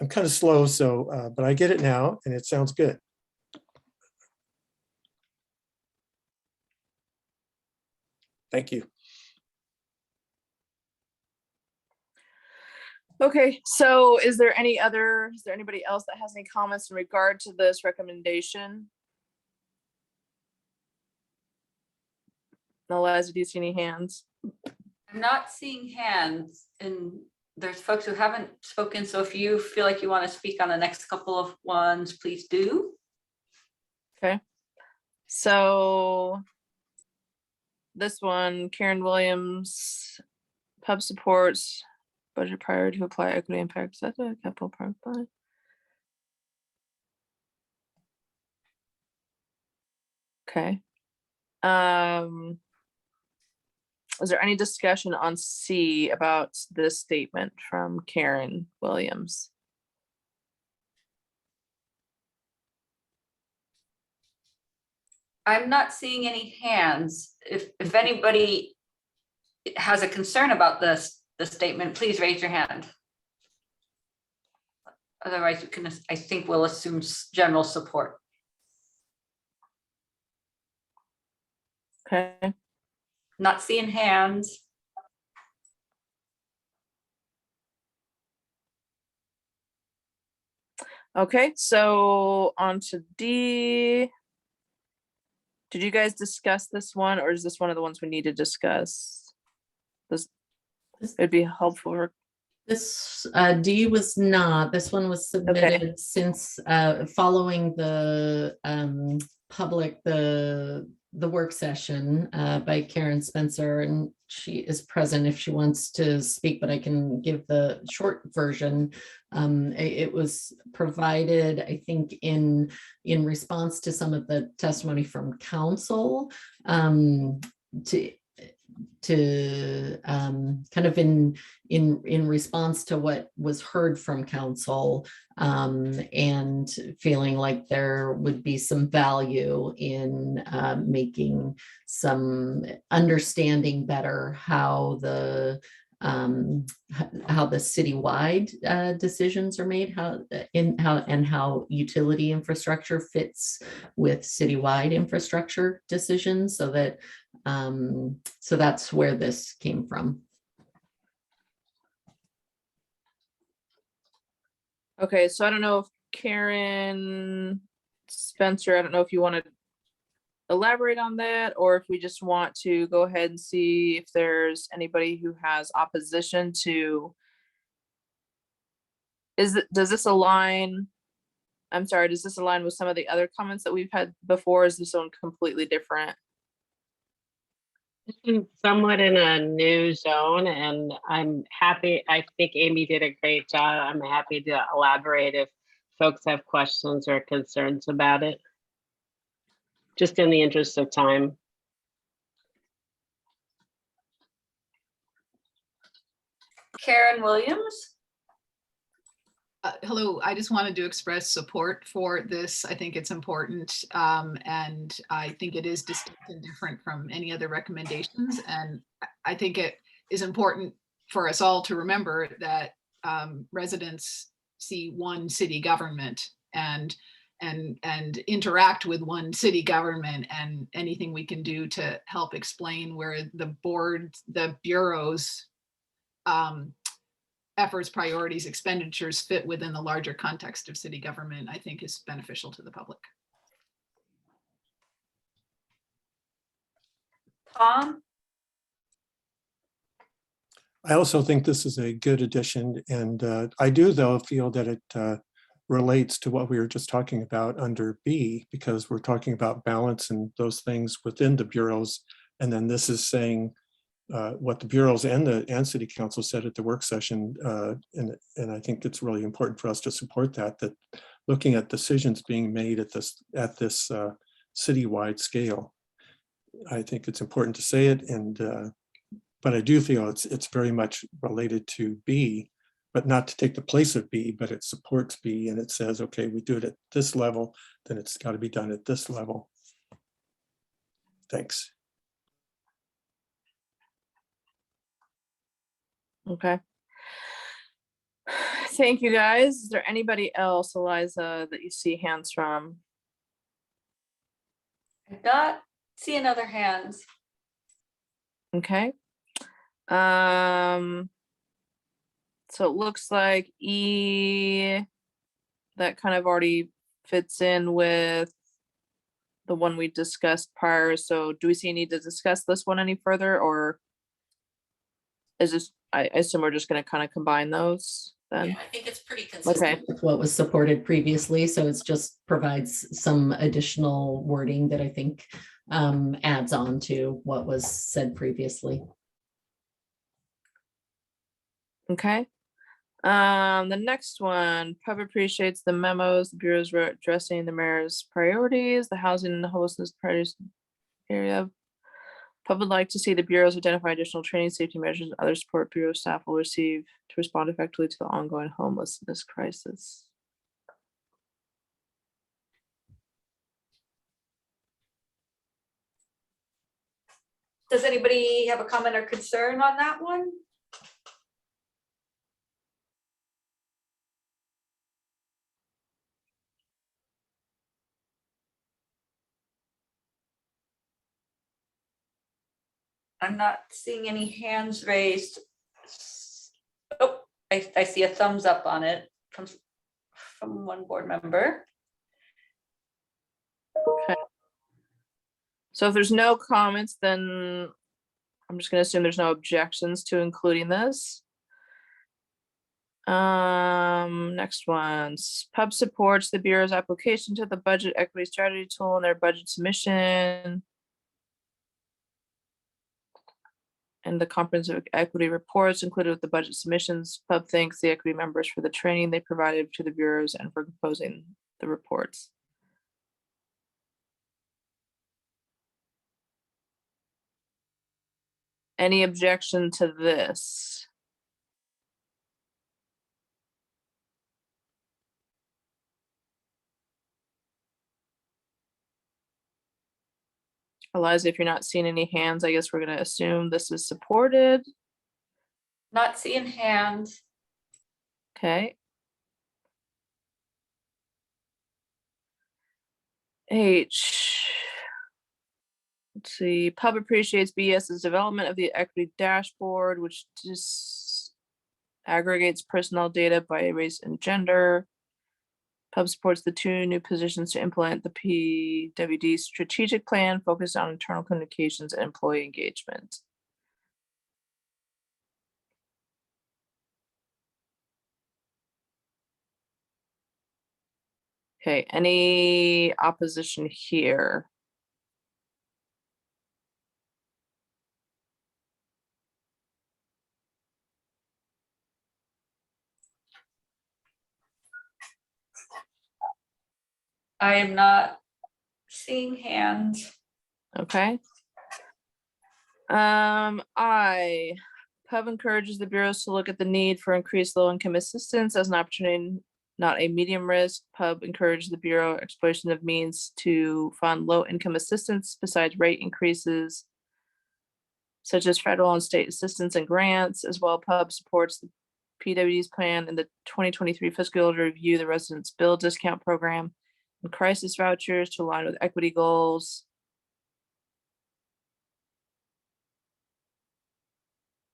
I'm kind of slow, so but I get it now, and it sounds good. Thank you. Okay, so is there anybody else that has any comments in regard to this recommendation? Eliza, do you see any hands? I'm not seeing hands, and there's folks who haven't spoken. So if you feel like you want to speak on the next couple of ones, please do. Okay, so this one, Karen Williams, pub supports budget prior to apply equity impact. Is that the capital park plan? Okay. Is there any discussion on C about this statement from Karen Williams? I'm not seeing any hands. If anybody has a concern about the statement, please raise your hand. Otherwise, you can, I think we'll assume general support. Okay. Not seeing hands. Okay, so on to D. Did you guys discuss this one, or is this one of the ones we need to discuss? It'd be helpful for. This D was not, this one was submitted since following the the work session by Karen Spencer, and she is present if she wants to speak, but I can give the short version. It was provided, I think, in response to some of the testimony from council, to kind of in response to what was heard from council, and feeling like there would be some value in making some understanding better how the citywide decisions are made, how utility infrastructure fits with citywide infrastructure decisions, so that so that's where this came from. Okay, so I don't know if Karen Spencer, I don't know if you want to elaborate on that, or if we just want to go ahead and see if there's anybody who has opposition to. Does this align? I'm sorry, does this align with some of the other comments that we've had before? Is this one completely different? Somewhat in a new zone, and I'm happy. I think Amy did a great job. I'm happy to elaborate if folks have questions or concerns about it, just in the interest of time. Karen Williams. Hello, I just wanted to express support for this. I think it's important, and I think it is distinct and different from any other recommendations. And I think it is important for us all to remember that residents see one city government and interact with one city government, and anything we can do to help explain where the board, the bureaus, efforts, priorities, expenditures fit within the larger context of city government, I think is beneficial to the public. Tom? I also think this is a good addition, and I do, though, feel that it relates to what we were just talking about under B, because we're talking about balance and those things within the bureaus. And then this is saying what the bureaus and city council said at the work session. And I think it's really important for us to support that looking at decisions being made at this citywide scale. I think it's important to say it, and but I do feel it's very much related to B, but not to take the place of B, but it supports B, and it says, okay, we do it at this level, then it's got to be done at this level. Thanks. Okay. Thank you, guys. Is there anybody else, Eliza, that you see hands from? I not see another hands. Okay. So it looks like E, that kind of already fits in with the one we discussed prior. So do we see a need to discuss this one any further, or is this, I assume we're just going to kind of combine those then? Yeah, I think it's pretty consistent Okay. with what was supported previously. So it's just provides some additional wording that I think adds on to what was said previously. Okay. The next one, Pub appreciates the memos the bureaus wrote addressing the mayor's priorities, the housing and the homelessness priorities area. Pub would like to see the bureaus identify additional training, safety measures, and other support bureau staff will receive to respond effectively to the ongoing homelessness crisis. Does anybody have a comment or concern on that one? I'm not seeing any hands raised. Oh, I see a thumbs up on it from one board member. So if there's no comments, then I'm just going to assume there's no objections to including this. Next one, Pub supports the Bureau's application to the budget equity strategy tool in their budget submission and the comprehensive equity reports included with the budget submissions. Pub thanks the equity members for the training they provided to the bureaus and for composing the reports. Any objection to this? Eliza, if you're not seeing any hands, I guess we're going to assume this is supported. Not seeing hands. Okay. H. Let's see. Pub appreciates BS's development of the equity dashboard, which just aggregates personnel data by race and gender. Pub supports the 2 new positions to implement the PWD strategic plan focused on internal communications and employee engagement. Okay, any opposition here? I am not seeing hands. Okay. Pub encourages the bureaus to look at the need for increased low-income assistance as an opportunity not a medium risk. Pub encouraged the Bureau exploration of means to fund low income assistance besides rate increases such as federal and state assistance and grants. As well, Pub supports the PWD's plan in the 2023 fiscal year to review the residents' bill discount program and crisis vouchers to align with equity goals.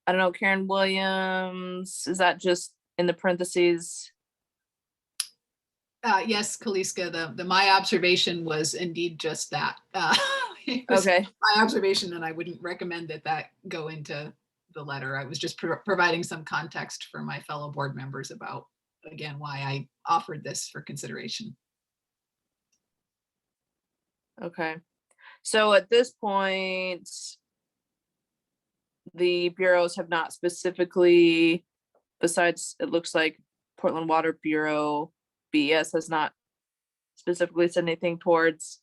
I don't know, Karen Williams, is that just in the parentheses? Yes, Kaliska, the my observation was indeed just that. It was Okay, my observation, and I wouldn't recommend that go into the letter. I was just providing some context for my fellow board members about, again, why I offered this for consideration. okay. So at this point, the bureaus have not specifically, besides, it looks like Portland Water Bureau, BES has not specifically said anything towards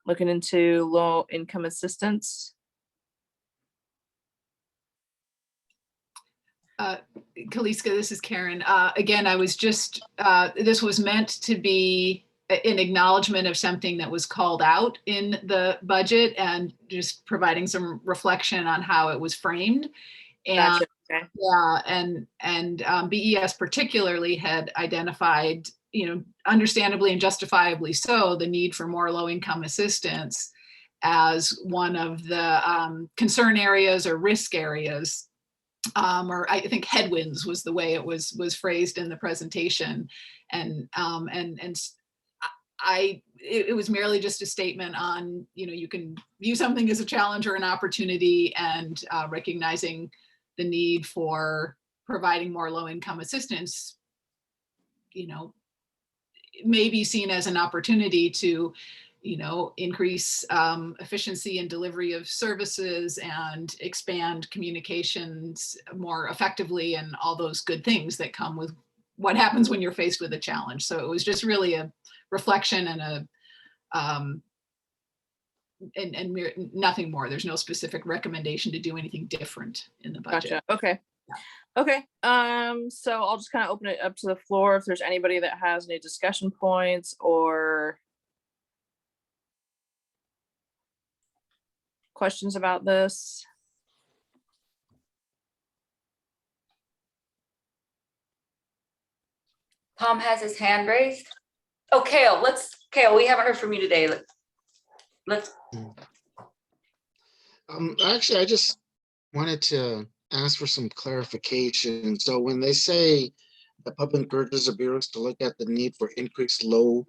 looking into low income assistance. Kaliska, this is Karen. Again, I was just, this was meant to be an acknowledgement of something that was called out in the budget and just providing some reflection on how it was framed. And Gotcha. Okay. yeah, and BES particularly had identified, understandably and justifiably so, the need for more low-income assistance as one of the concern areas or risk areas. Or I think headwinds was the way it was phrased in the presentation, and it was merely just a statement on, you can view something as a challenge or an opportunity, and recognizing the need for providing more low-income assistance, may be seen as an opportunity to increase efficiency and delivery of services and expand communications more effectively, and all those good things that come with what happens when you're faced with a challenge. So it was just really a reflection and nothing more. There's no specific recommendation to do anything different in the budget. Gotcha. Okay. Okay. So I'll just kind of open it up to the floor if there's anybody that has any discussion points or questions about this. Tom has his hand raised. Oh, Kale, Kale, we haven't heard from you today. Let's. Actually, I just wanted to ask for some clarification. So when they say the PUB encourages the bureaus to look at the need for increased low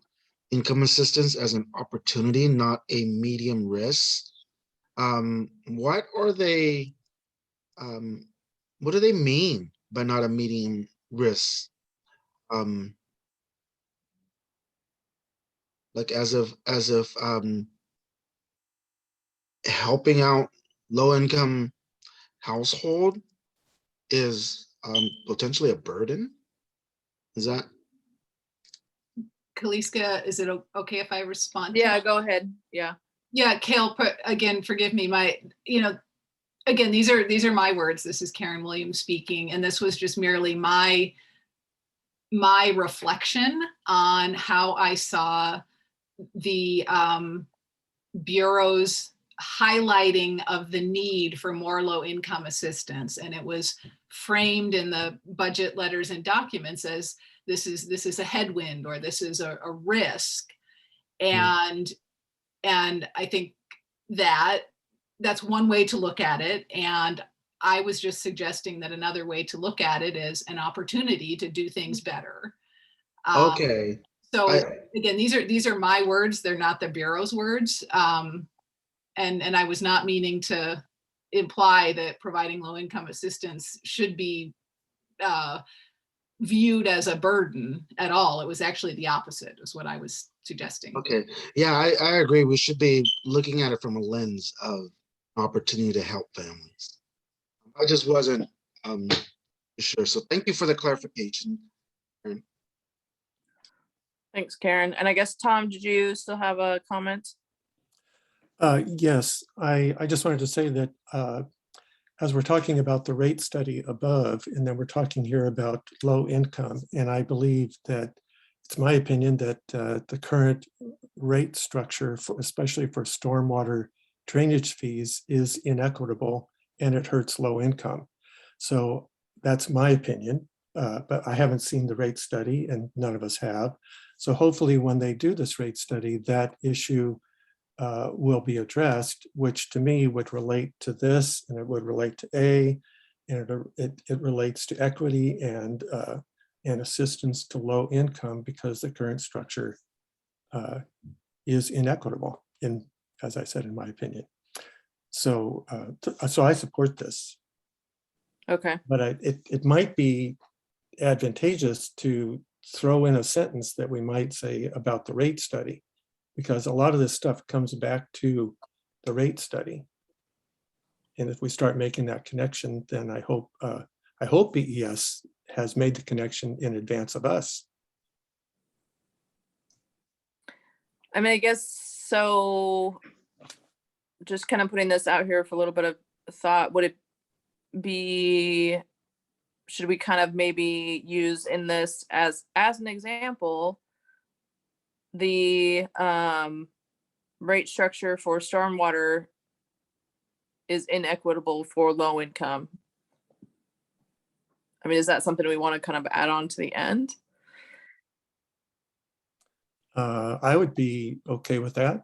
income assistance as an opportunity, not a medium risk, what are they, what do they mean by not a medium risk? Like as of helping out low income household is potentially a burden? Is that? Kaliska, is it okay if I respond? Yeah, go ahead. Yeah. Yeah, Kale, again, forgive me, again, these are my words. This is Karen Williams speaking, and this was just merely my reflection on how I saw the Bureau's highlighting of the need for more low income assistance. And it was framed in the budget letters and documents as this is a headwind, or this is a risk. And I think that's one way to look at it. And I was just suggesting that another way to look at it is an opportunity to do things better. Okay. So again, these are my words. They're not the Bureau's words. And I was not meaning to imply that providing low income assistance should be viewed as a burden at all. It was actually the opposite, is what I was suggesting. Okay. Yeah, I agree. We should be looking at it from a lens of opportunity to help families. I just wasn't sure. So thank you for the clarification. Thanks, Karen. And I guess, Tom, did you still have a comment? Yes, I just wanted to say that as we're talking about the rate study above, and then we're talking here about low income, and I believe that it's my opinion that the current rate structure, especially for stormwater drainage fees, is inequitable and it hurts low income. So that's my opinion, but I haven't seen the rate study and none of us have. So hopefully when they do this rate study, that issue will be addressed, which to me would relate to this, and it would relate to A, and it relates to equity and assistance to low income, because the current structure is inequitable, as I said, in my opinion. So, so I support this, Okay. but it might be advantageous to throw in a sentence that we might say about the rate study, because a lot of this stuff comes back to the rate study. And if we start making that connection, then I hope BES has made the connection in advance of us. I mean, I guess so. Just kind of putting this out here for a little bit of thought, would it be, should we kind of maybe use in this as an example, the rate structure for stormwater is inequitable for low income? I mean, is that something we want to kind of add on to the end? I would be okay with that.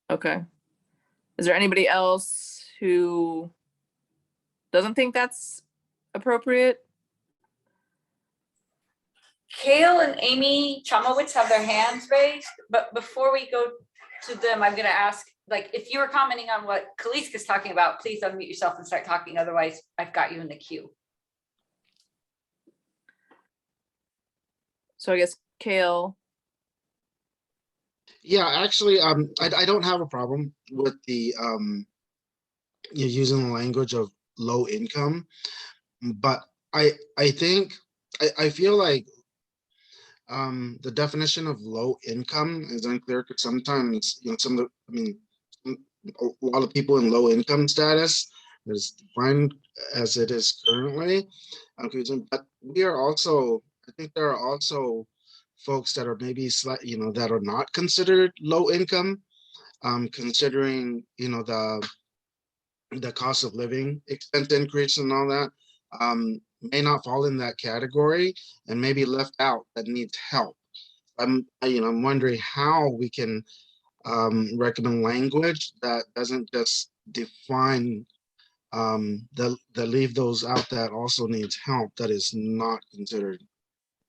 Okay. Is there anybody else who doesn't think that's appropriate? Kale and Amy Chomowitz have their hands raised, but before we go to them, I'm gonna ask, like, if you were commenting on what Kaliska's talking about, please unmute yourself and start talking. Otherwise, I've got you in the queue. So I guess Kale. Yeah, actually, I don't have a problem with the you're using the language of low income, but I think I feel like the definition of low income is unclear, because sometimes, you know, some of the, I mean, a lot of people in low income status is defined as it is currently. But we are also, I think there are also folks that are maybe slightly, you know, that are not considered low income, considering, you know, the cost of living expense increase and all that, may not fall in that category and maybe left out, that needs help. I'm wondering how we can recommend language that doesn't just define that leave those out that also needs help, that is not considered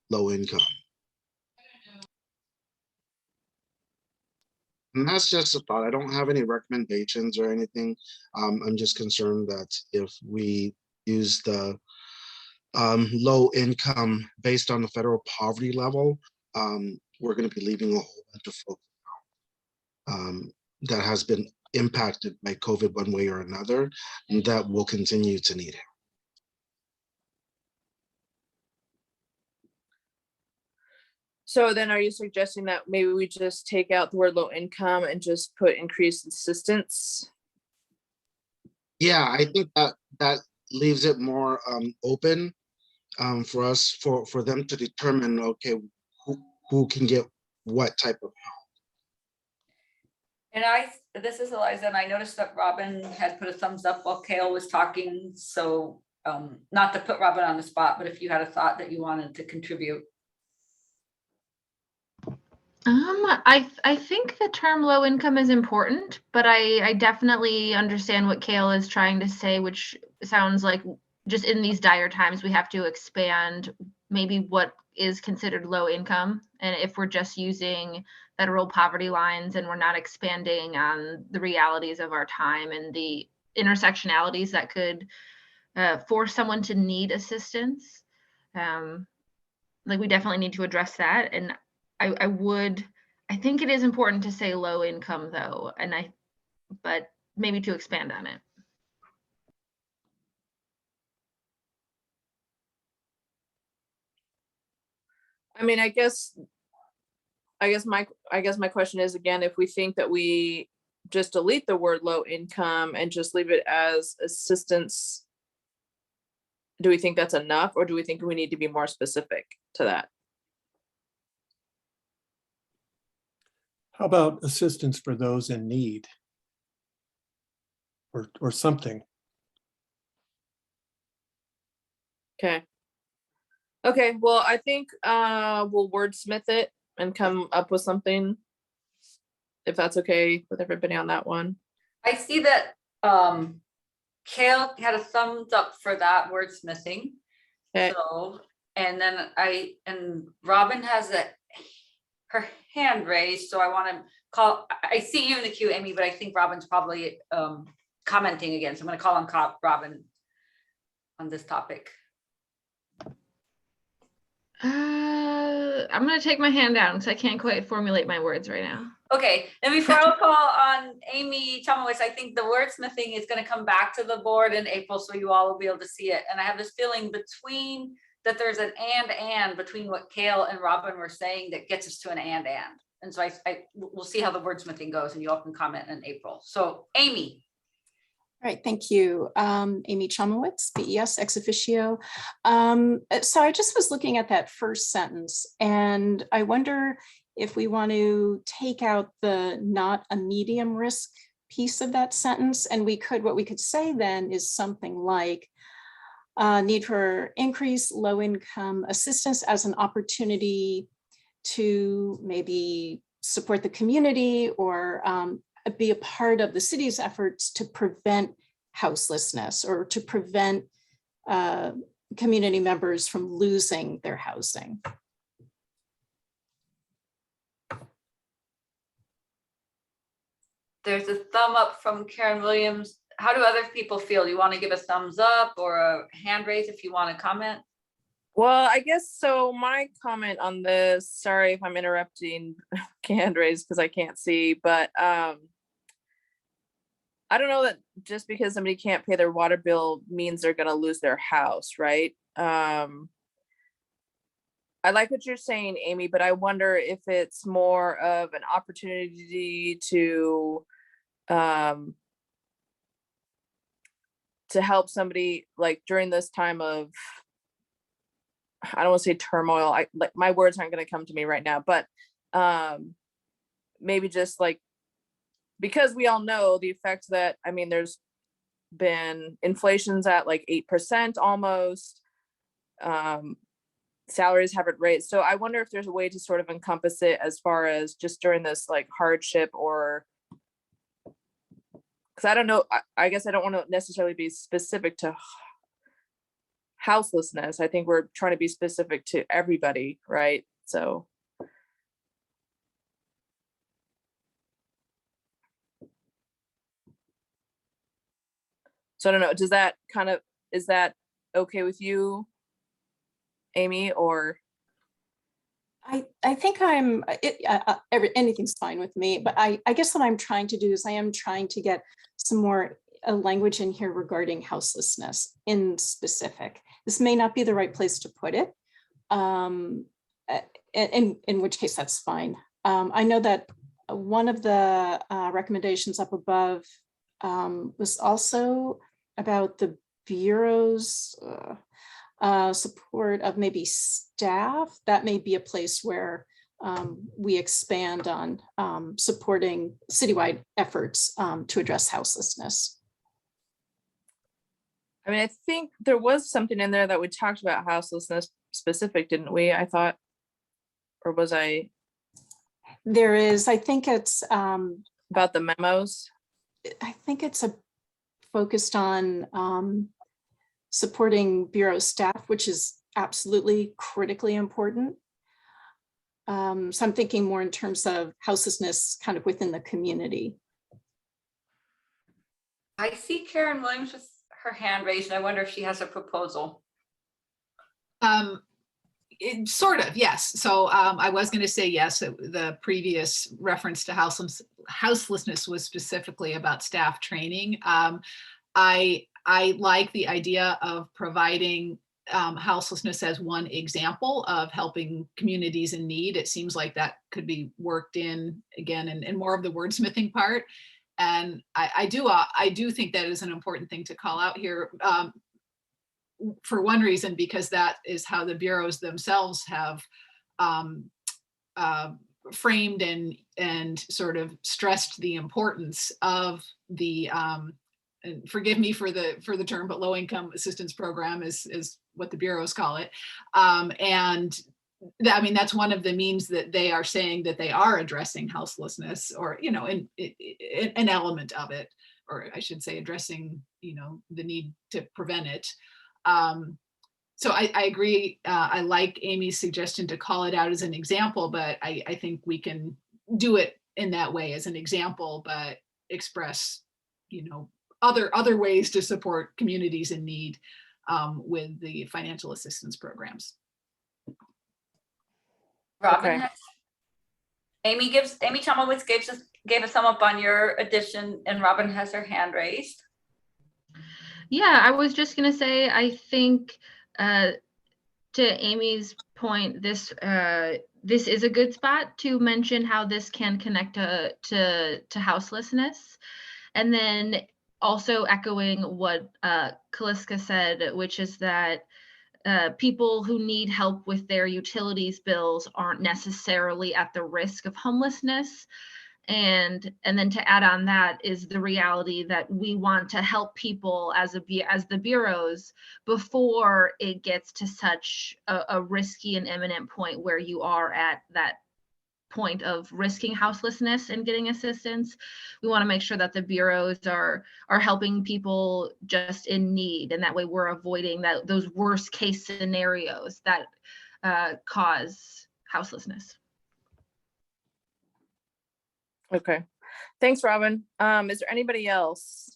low income. And that's just a thought. I don't have any recommendations or anything. I'm just concerned that if we use the low income based on the federal poverty level, we're going to be leaving a whole bunch of folks out that has been impacted by COVID one way or another, and that will continue to need help. So then are you suggesting that maybe we just take out the word low income and just put increased assistance? Yeah, I think that leaves it more open for us, for them to determine, okay, who can get what type of help. And this is Eliza, and I noticed that Robin had put a thumbs up while Kale was talking. So not to put Robin on the spot, but if you had a thought that you wanted to contribute. I think the term low income is important, but I definitely understand what Kale is trying to say, which sounds like just in these dire times, we have to expand maybe what is considered low income. And if we're just using federal poverty lines and we're not expanding on the realities of our time and the intersectionalities that could force someone to need assistance, like we definitely need to address that. And I think it is important to say low income though, but maybe to expand on it. I mean, I guess my question is, again, if we think that we just delete the word low income and just leave it as assistance do we think that's enough, or do we think we need to be more specific to that? How about assistance for those in need? Or something. Okay. Okay, well, I think we'll wordsmith it and come up with something, if that's okay with everybody on that one. I see that Kale had a thumbs up for that wordsmithing. Okay. So, and then Robin has her hand raised, so I want to call, I see you in the queue, Amy, but I think Robin's probably commenting again, so I'm going to call on Robin on this topic. I'm gonna take my hand down because I can't quite formulate my words right now. Okay, and before I'll call on Amy Tomowitz, I think the wordsmithing is going to come back to the board in April, so you all will be able to see it. And I have this feeling between that there's an and between what Kale and Robin were saying that gets us to an and. And so we'll see how the wordsmithing goes, and you all can comment in April. So Amy. All right, thank you. Amy Chomowitz, BES ex officio. So I just was looking at that first sentence, and I wonder if we want to take out the not a medium risk piece of that sentence. And what we could say then is something like need for increased low income assistance as an opportunity to maybe support the community or be a part of the city's efforts to prevent houselessness or to prevent community members from losing their housing. There's a thumb up from Karen Williams. How do other people feel? Do you want to give a thumbs up or a hand raise if you want to comment? Well, I guess so. My comment on this, sorry if I'm interrupting hand raise because I can't see, but I don't know that just because somebody can't pay their water bill means they're going to lose their house, right? I like what you're saying, Amy, but I wonder if it's more of an opportunity to help somebody like during this time of, I don't want to say turmoil. My words aren't going to come to me right now, but maybe just like, because we all know the effect that, I mean, there's been inflation's at like 8% almost. Salaries haven't raised. So I wonder if there's a way to sort of encompass it as far as just during this like hardship, or because I don't know, I guess I don't want to necessarily be specific to houselessness. I think we're trying to be specific to everybody, right? So I don't know, is that okay with you, Amy, or? I think anything's fine with me, but I guess what I'm trying to do is I am trying to get some more language in here regarding houselessness in specific. This may not be the right place to put it, in which case that's fine. I know that one of the recommendations up above was also about the Bureau's support of maybe staff. That may be a place where we expand on supporting citywide efforts to address houselessness. I mean, I think there was something in there that we talked about houselessness specific, didn't we? I thought, or was I? There is, I think it's about the memos. I think it's focused on supporting Bureau staff, which is absolutely critically important. So I'm thinking more in terms of houselessness kind of within the community. I see Karen Williams with her hand raised, and I wonder if she has a proposal. Sort of, yes. So I was going to say yes. The previous reference to houselessness was specifically about staff training. I like the idea of providing houselessness as one example of helping communities in need. It seems like that could be worked in again in more of the wordsmithing part. And I do think that is an important thing to call out here. for one reason, because that is how the bureaus themselves have framed and sort of stressed the importance of the and forgive me for the term, but low income assistance program is what the bureaus call it. And I mean, that's one of the means that they are saying that they are addressing houselessness, or, you know, an element of it, or I should say addressing, you know, the need to prevent it. So I agree. I like Amy's suggestion to call it out as an example, but I think we can do it in that way as an example, but express, you know, other ways to support communities in need with the financial assistance programs. Robin, Okay. Amy Chumowitz gave a thumb up on your addition, and Robin has her hand raised. Yeah, I was just gonna say, I think to Amy's point, this is a good spot to mention how this can connect to houselessness, and then also echoing what Kaliska said, which is that people who need help with their utilities bills aren't necessarily at the risk of homelessness. And then to add on that is the reality that we want to help people as the bureaus before it gets to such a risky and imminent point where you are at that point of risking houselessness and getting assistance. We want to make sure that the bureaus are helping people just in need, and that way we're avoiding those worst case scenarios that cause houselessness. Okay, thanks, Robin. Is there anybody else?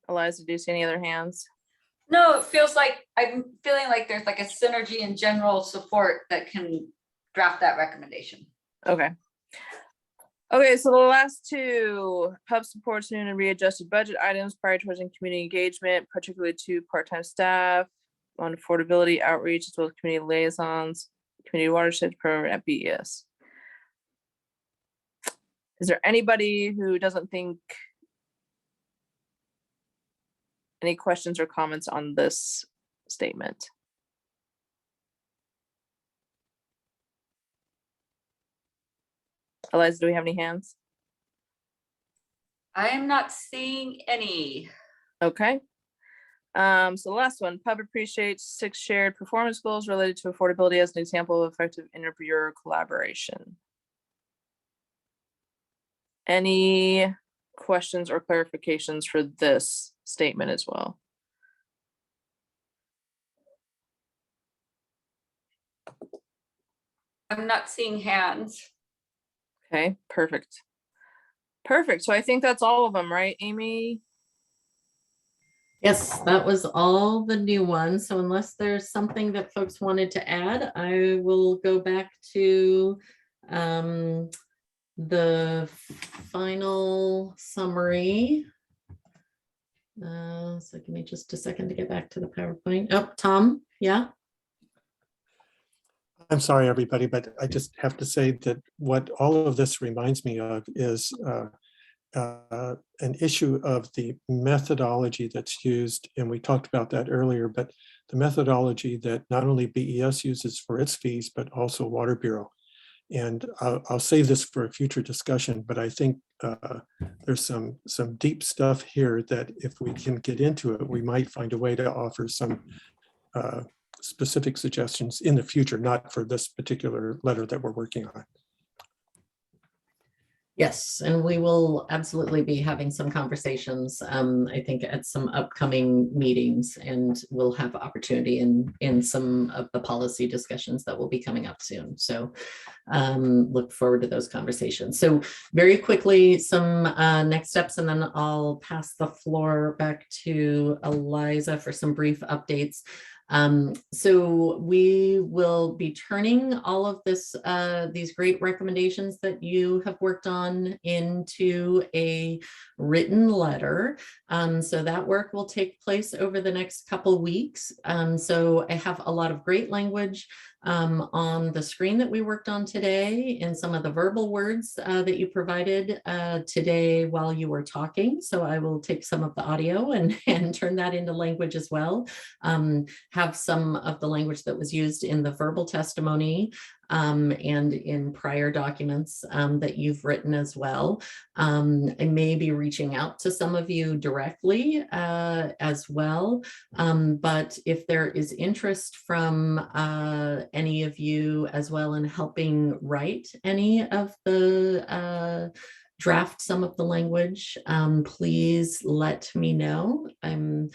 Eliza, do you see any other hands? No, it feels like I'm feeling like there's like a synergy and general support that can draft that recommendation. Okay. Okay, so the last two, pub supports new and readjusted budget items, prioritizing community engagement, particularly to part-time staff, on affordability outreach, as well as community liaisons, community watersheds program at BES. Is there anybody who doesn't think any questions or comments on this statement? Eliza, do we have any hands? I am not seeing any. Okay. So the last one, pub appreciates 6 shared performance goals related to affordability as an example of effective interbureau collaboration. Any questions or clarifications for this statement as well? I'm not seeing hands. Okay, perfect. Perfect. So I think that's all of them, right, Amy? Yes, that was all the new ones. So unless there's something that folks wanted to add, I will go back to the final summary. So give me just a second to get back to the PowerPoint. Oh, Tom, yeah? I'm sorry, everybody, but I just have to say that what all of this reminds me of is an issue of the methodology that's used, and we talked about that earlier, but the methodology that not only BES uses for its fees, but also Water Bureau. And I'll save this for a future discussion, but I think there's some deep stuff here that if we can get into it, we might find a way to offer some specific suggestions in the future, not for this particular letter that we're working on. Yes, and we will absolutely be having some conversations, I think, at some upcoming meetings, and we'll have opportunity in some of the policy discussions that will be coming up soon. So look forward to those conversations. So very quickly, some next steps, and then I'll pass the floor back to Eliza for some brief updates. So we will be turning all of this, these great recommendations that you have worked on into a written letter. So that work will take place over the next couple weeks. So I have a lot of great language on the screen that we worked on today and some of the verbal words that you provided today while you were talking. So I will take some of the audio and turn that into language as well. Have some of the language that was used in the verbal testimony and in prior documents that you've written as well. I may be reaching out to some of you directly as well. But if there is interest from any of you as well in helping write any of the draft some of the language, please let me know. I'm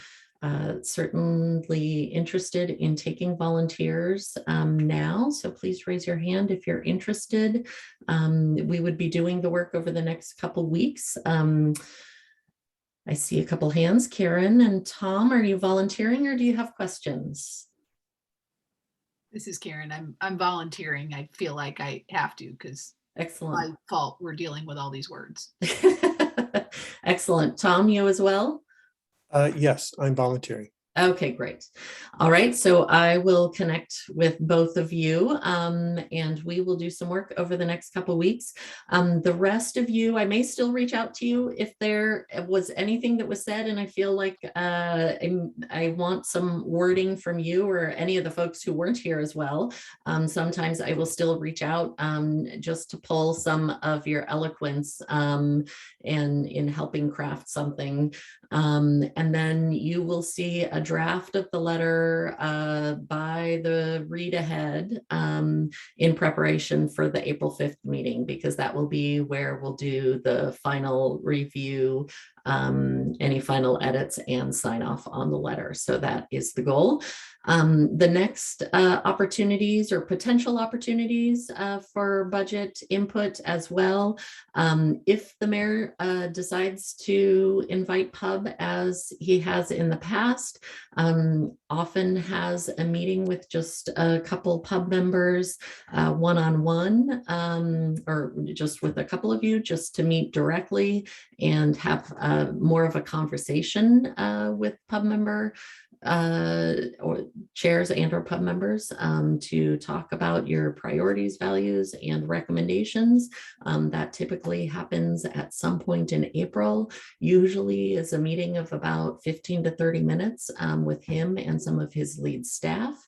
certainly interested in taking volunteers now, so please raise your hand if you're interested. We would be doing the work over the next couple weeks. I see a couple hands. Karen and Tom, are you volunteering or do you have questions? This is Karen. I'm volunteering. I feel like I have to because Excellent. by fault we're dealing with all these words. Excellent. Tom, you as well? Yes, I'm volunteering. Okay, great. All right, so I will connect with both of you and we will do some work over the next couple of weeks. The rest of you, I may still reach out to you if there was anything that was said and I feel like I want some wording from you or any of the folks who weren't here as well. Sometimes I will still reach out just to pull some of your eloquence and in helping craft something. And then you will see a draft of the letter by the read ahead in preparation for the April 5th meeting, because that will be where we'll do the final review, any final edits and sign off on the letter. So that is the goal. The next opportunities or potential opportunities for budget input as well. If the mayor decides to invite PUB as he has in the past, often has a meeting with just a couple PUB members one-on-one or just with a couple of you just to meet directly and have more of a conversation with PUB member or chairs and or PUB members to talk about your priorities, values, and recommendations. That typically happens at some point in April, usually is a meeting of about 15 to 30 minutes with him and some of his lead staff.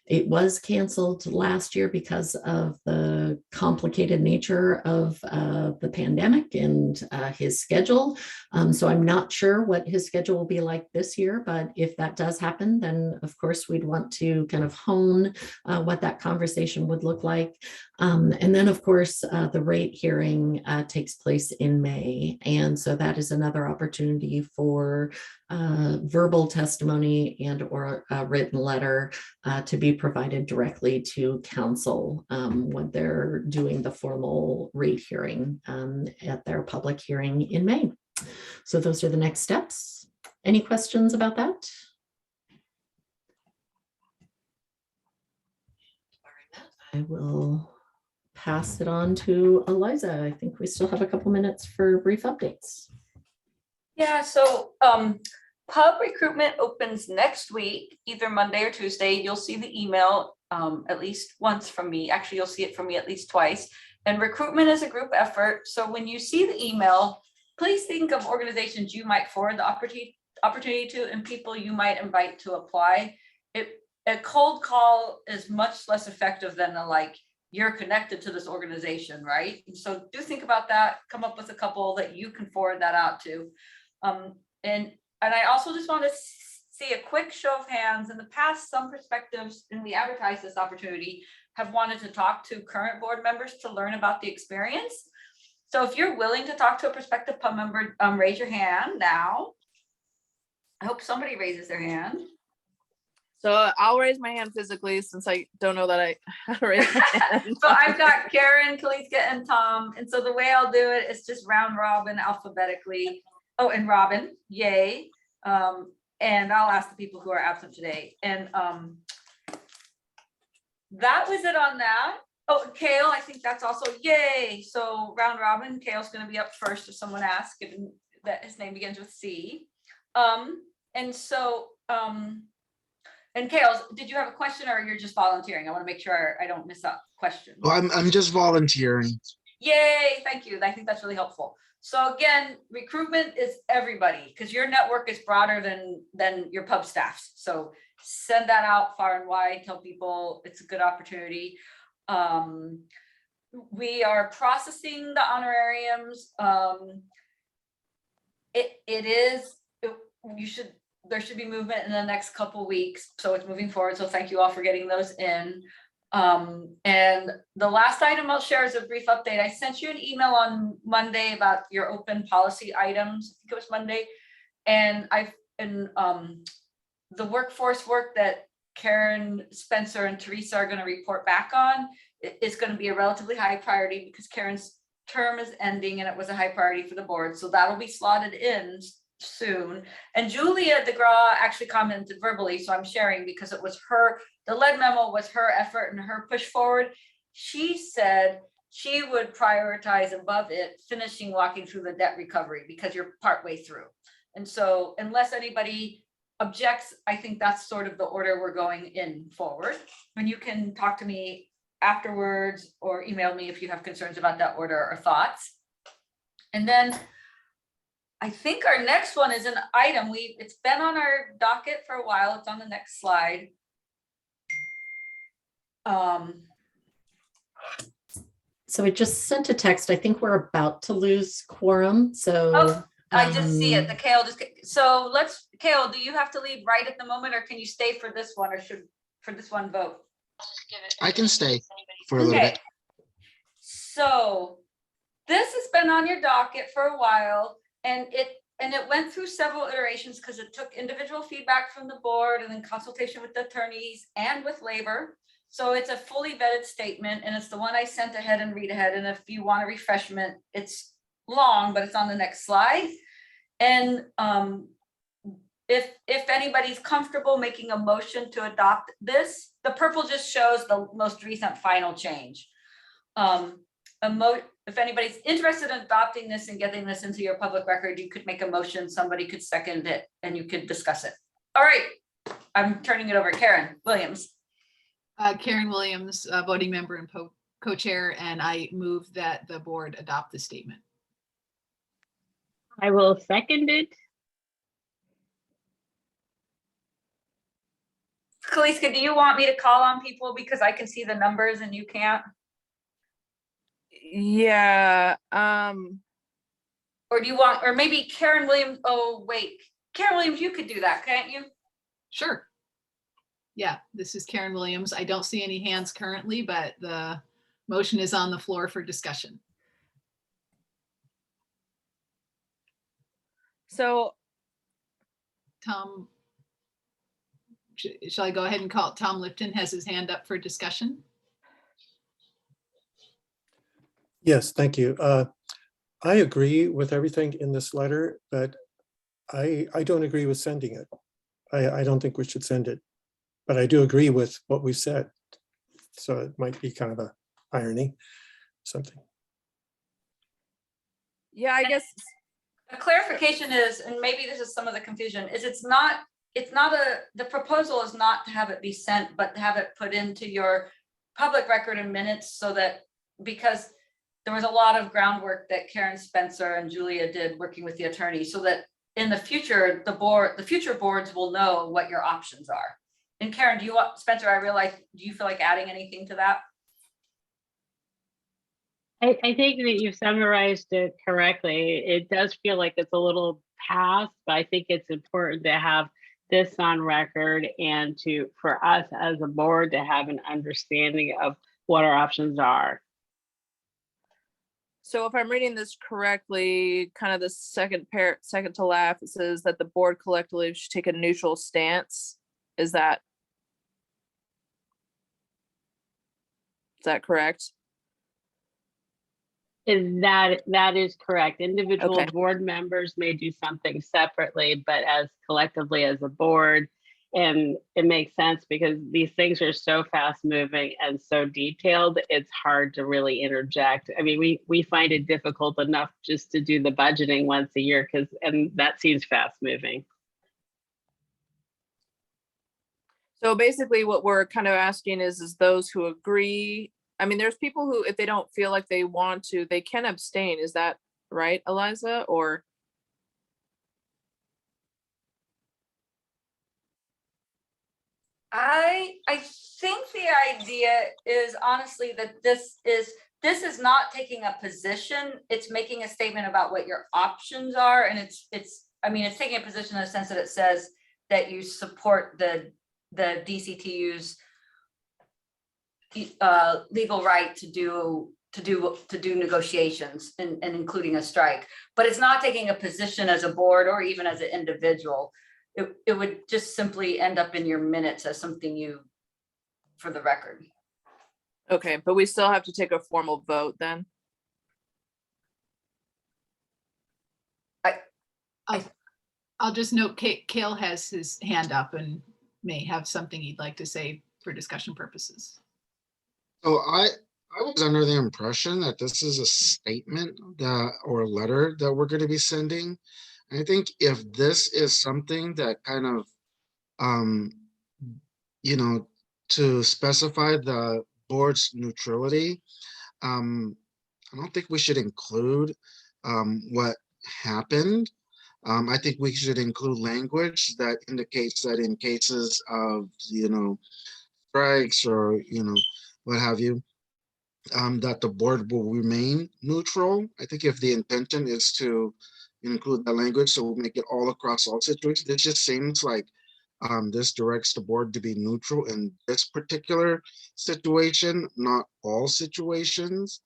It was canceled last year because of the complicated nature of the pandemic and his schedule. So I'm not sure what his schedule will be like this year, but if that does happen, then of course we'd want to kind of hone what that conversation would look like. And then of course, the rate hearing takes place in May. And so that is another opportunity for verbal testimony and or a written letter to be provided directly to council when they're doing the formal rate hearing at their public hearing in May. So those are the next steps. Any questions about that? I will pass it on to Eliza. I think we still have a couple minutes for brief updates. Yeah, so PUB recruitment opens next week, either Monday or Tuesday. You'll see the email at least once from me. Actually, you'll see it from me at least twice. And recruitment is a group effort. So when you see the email, please think of organizations you might forward the opportunity to and people you might invite to apply. A cold call is much less effective than a like, you're connected to this organization, right? And so do think about that, come up with a couple that you can forward that out to. And I also just want to see a quick show of hands. In the past, some perspectives, and we advertise this opportunity, have wanted to talk to current board members to learn about the experience. So if you're willing to talk to a prospective PUB member, raise your hand now. I hope somebody raises their hand. So I'll raise my hand physically since I don't know that I how to raise my hand. So I've got Karen, Kaliska, and Tom. And so the way I'll do it is just round robin alphabetically. Oh, and Robin, yay. And I'll ask the people who are absent today. And that was it on that. Oh, Kale, I think that's also yay. So round robin, Kale's gonna be up first if someone asks, given that his name begins with C. And so And Kale, did you have a question or you're just volunteering? I want to make sure I don't miss a question. Well, I'm just volunteering. Yay, thank you. I think that's really helpful. So again, recruitment is everybody because your network is broader than your pub staffs. So send that out far and wide, tell people it's a good opportunity. We are processing the honorariums. There should be movement in the next couple weeks. So it's moving forward. So thank you all for getting those in. And the last item I'll share is a brief update. I sent you an email on Monday about your open policy items. I think it was Monday. And the workforce work that Karen, Spencer, and Teresa are going to report back on is going to be a relatively high priority because Karen's term is ending and it was a high priority for the board. So that'll be slotted in soon. And Julia DeGraw actually commented verbally, so I'm sharing because it was the lead memo was her effort and her push forward. She said she would prioritize above it finishing walking through the debt recovery because you're partway through. And so unless anybody objects, I think that's sort of the order we're going in forward. And you can talk to me afterwards or email me if you have concerns about that order or thoughts. And then I think our next one is an item it's been on our docket for a while. It's on the next slide. So I just sent a text. I think we're about to lose quorum. So Oh, I just see it. The Kale so Kale, do you have to leave right at the moment or can you stay for this one or should for this one vote? I can stay for a little Okay. bit. So this has been on your docket for a while and it went through several iterations because it took individual feedback from the board and then consultation with the attorneys and with labor. So it's a fully vetted statement and it's the one I sent ahead and read ahead. And if you want a refreshment, it's long, but it's on the next slide. And if anybody's comfortable making a motion to adopt this, the purple just shows the most recent final change. If anybody's interested in adopting this and getting this into your public record, you could make a motion, somebody could second it, and you could discuss it. All right, I'm turning it over. Karen Williams. Karen Williams, voting member and co-chair, and I move that the board adopt the statement. I will second it. Kaliska, do you want me to call on people because I can see the numbers and you can't? Yeah. Or do you want, or maybe Karen Williams, oh, wait. Karen Williams, you could do that, can't you? Sure. Yeah, this is Karen Williams. I don't see any hands currently, but the motion is on the floor for discussion. So Tom, shall I go ahead and call? Tom Lipton has his hand up for discussion. Yes, thank you. I agree with everything in this letter, but I don't agree with sending it. I don't think we should send it, but I do agree with what we said. So it might be kind of a irony, something. yeah, I guess The clarification is, and maybe this is some of the confusion, is the proposal is not to have it be sent, but to have it put into your public record in minutes so that, because there was a lot of groundwork that Karen Spencer and Julia did working with the attorney so that in the future, the future boards will know what your options are. And Karen, Spencer, do you feel like adding anything to that? I think that you summarized it correctly. It does feel like it's a little past, but I think it's important to have this on record and for us as a board to have an understanding of what our options are. so. If I'm reading this correctly, kind of the second to last, it says that the board collectively should take a neutral stance. Is that correct? That is correct. Individual Okay. board members may do something separately, but as collectively as a board, and it makes sense because these things are so fast moving and so detailed, it's hard to really interject. I mean, we find it difficult enough just to do the budgeting once a year and that seems fast moving. So basically what we're kind of asking is those who agree, I mean, there's people who, if they don't feel like they want to, they can abstain. Is that right, Eliza? Or, I think the idea is honestly that this is not taking a position. It's making a statement about what your options are. And it's taking a position in the sense that it says that you support the DCTU's legal right to do negotiations and including a strike, but it's not taking a position as a board or even as an individual. It would just simply end up in your minutes as something for the record. okay, but we still have to take a formal vote then? I'll just note Kale has his hand up and may have something he'd like to say for discussion purposes. So I was under the impression that this is a statement or a letter that we're going to be sending. I think if this is something that kind of, to specify the board's neutrality, I don't think we should include what happened. I think we should include language that indicates that in cases of, strikes or, what have you, that the board will remain neutral. I think if the intention is to include the language, so we'll make it all across all situations, it just seems like this directs the board to be neutral in this particular situation, not all situations.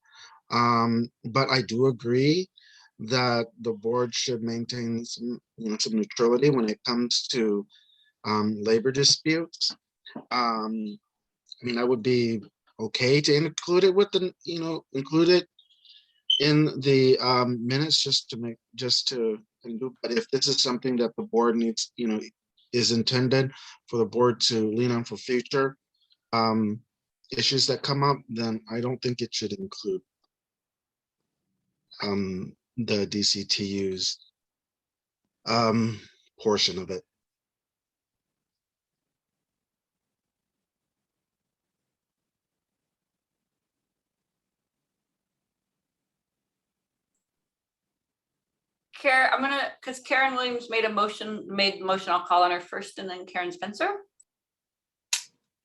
But I do agree that the board should maintain some neutrality when it comes to labor disputes. I would be okay to include it with the, include it in the minutes just to include, but if this is something that the board needs, is intended for the board to lean on for future issues that come up, then I don't think it should include the DCTU's portion of it. Karen, because Karen Williams made the motion, I'll call on her first and then Karen Spencer.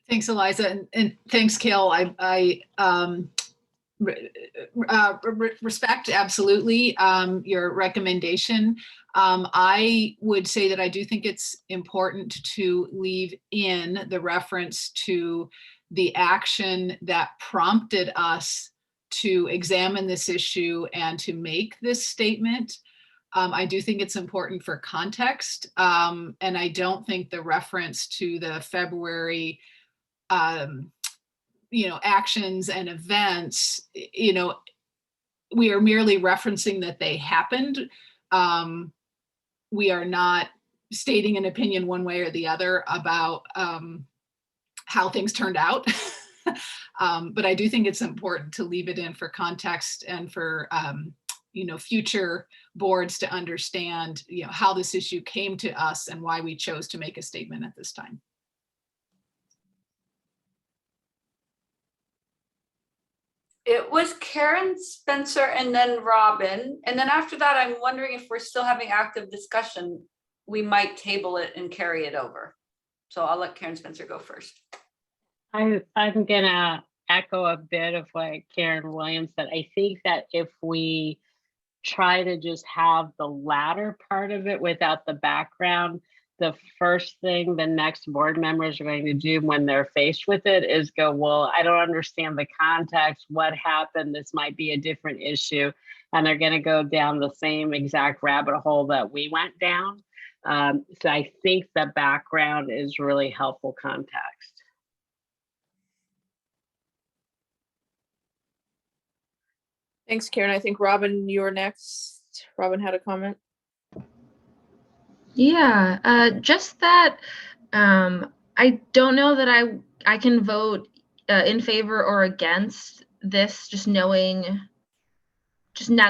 Thanks, Eliza, and thanks, Kale. I respect absolutely your recommendation. I would say that I do think it's important to leave in the reference to the action that prompted us to examine this issue and to make this statement. I do think it's important for context, and I don't think the reference to the February actions and events, we are merely referencing that they happened. We are not stating an opinion one way or the other about how things turned out. But I do think it's important to leave it in for context and for future boards to understand how this issue came to us and why we chose to make a statement at this time. It was Karen Spencer and then Robin. And then after that, I'm wondering if we're still having active discussion, we might table it and carry it over. So I'll let Karen Spencer go first. I'm gonna echo a bit of what Karen Williams said. I think that if we try to just have the latter part of it without the background, the first thing the next board members are going to do when they're faced with it is go, well, I don't understand the context, what happened, this might be a different issue, and they're going to go down the same exact rabbit hole that we went down. So I think the background is really helpful context. Thanks, Karen. I think Robin, you're next. Robin had a comment. Yeah, just that I don't know that I can vote in favor or against this, just not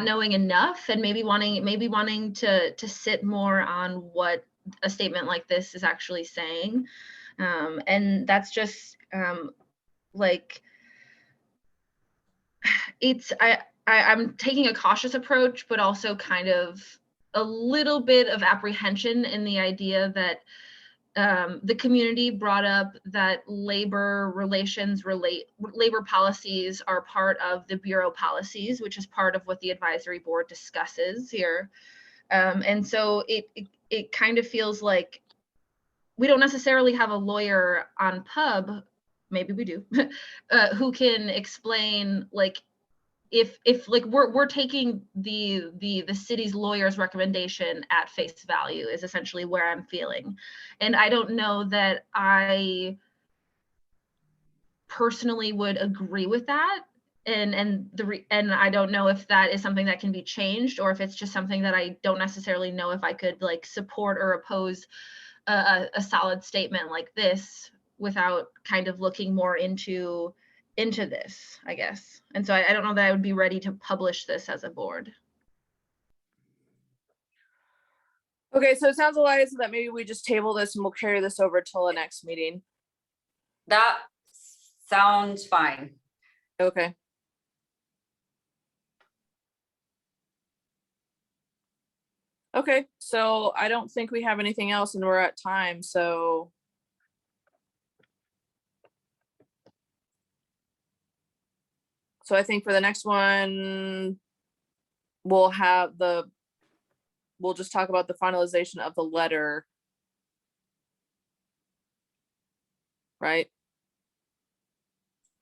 knowing enough, and maybe wanting to sit more on what a statement like this is actually saying. And that's just like, I'm taking a cautious approach, but also kind of a little bit of apprehension in the idea that the community brought up that labor policies are part of the Bureau policies, which is part of what the advisory board discusses here. And so it kind of feels like we don't necessarily have a lawyer on pub, maybe we do, who can explain like, if like we're taking the city's lawyer's recommendation at face value is essentially where I'm feeling. And I don't know that I personally would agree with that. And I don't know if that is something that can be changed, or if it's just something that I don't necessarily know if I could like support or oppose a solid statement like this without kind of looking more into this, I guess. And so I don't know that I would be ready to publish this as a board. Okay, so it sounds Elias that maybe we just table this and we'll carry this over till the next meeting. That sounds fine. Okay. Okay, so I don't think we have anything else and we're at time, so. So I think for the next one, we'll just talk about the finalization of the letter. Right?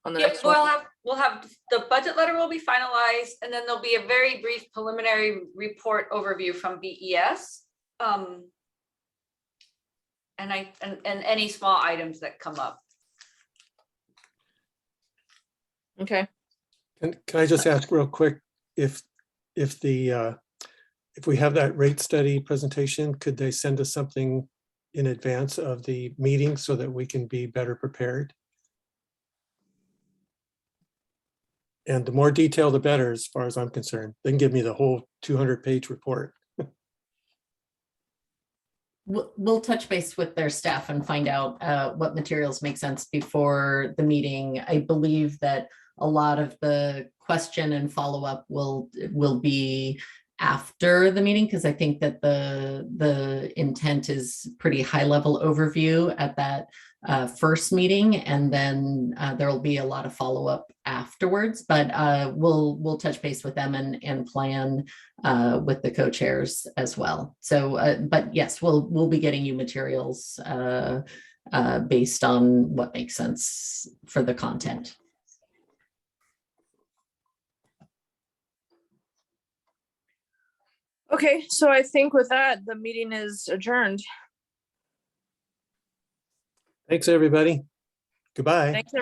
On the Yep, next one. we'll have, the budget letter will be finalized, and then there'll be a very brief preliminary report overview from BES. And any small items that come up. Okay. Can I just ask real quick, if we have that rate study presentation, could they send us something in advance of the meeting so that we can be better prepared? And the more detail, the better, as far as I'm concerned. They can give me the whole 200-page report. We'll touch base with their staff and find out what materials make sense before the meeting. I believe that a lot of the question and follow-up will be after the meeting, because I think that the intent is pretty high-level overview at that first meeting, and then there will be a lot of follow-up afterwards. But we'll touch base with them and plan with the co-chairs as well. So, but yes, we'll be getting you materials based on what makes sense for the content. Okay, so I think with that, the meeting is adjourned. Thanks, everybody. Goodbye. Thanks,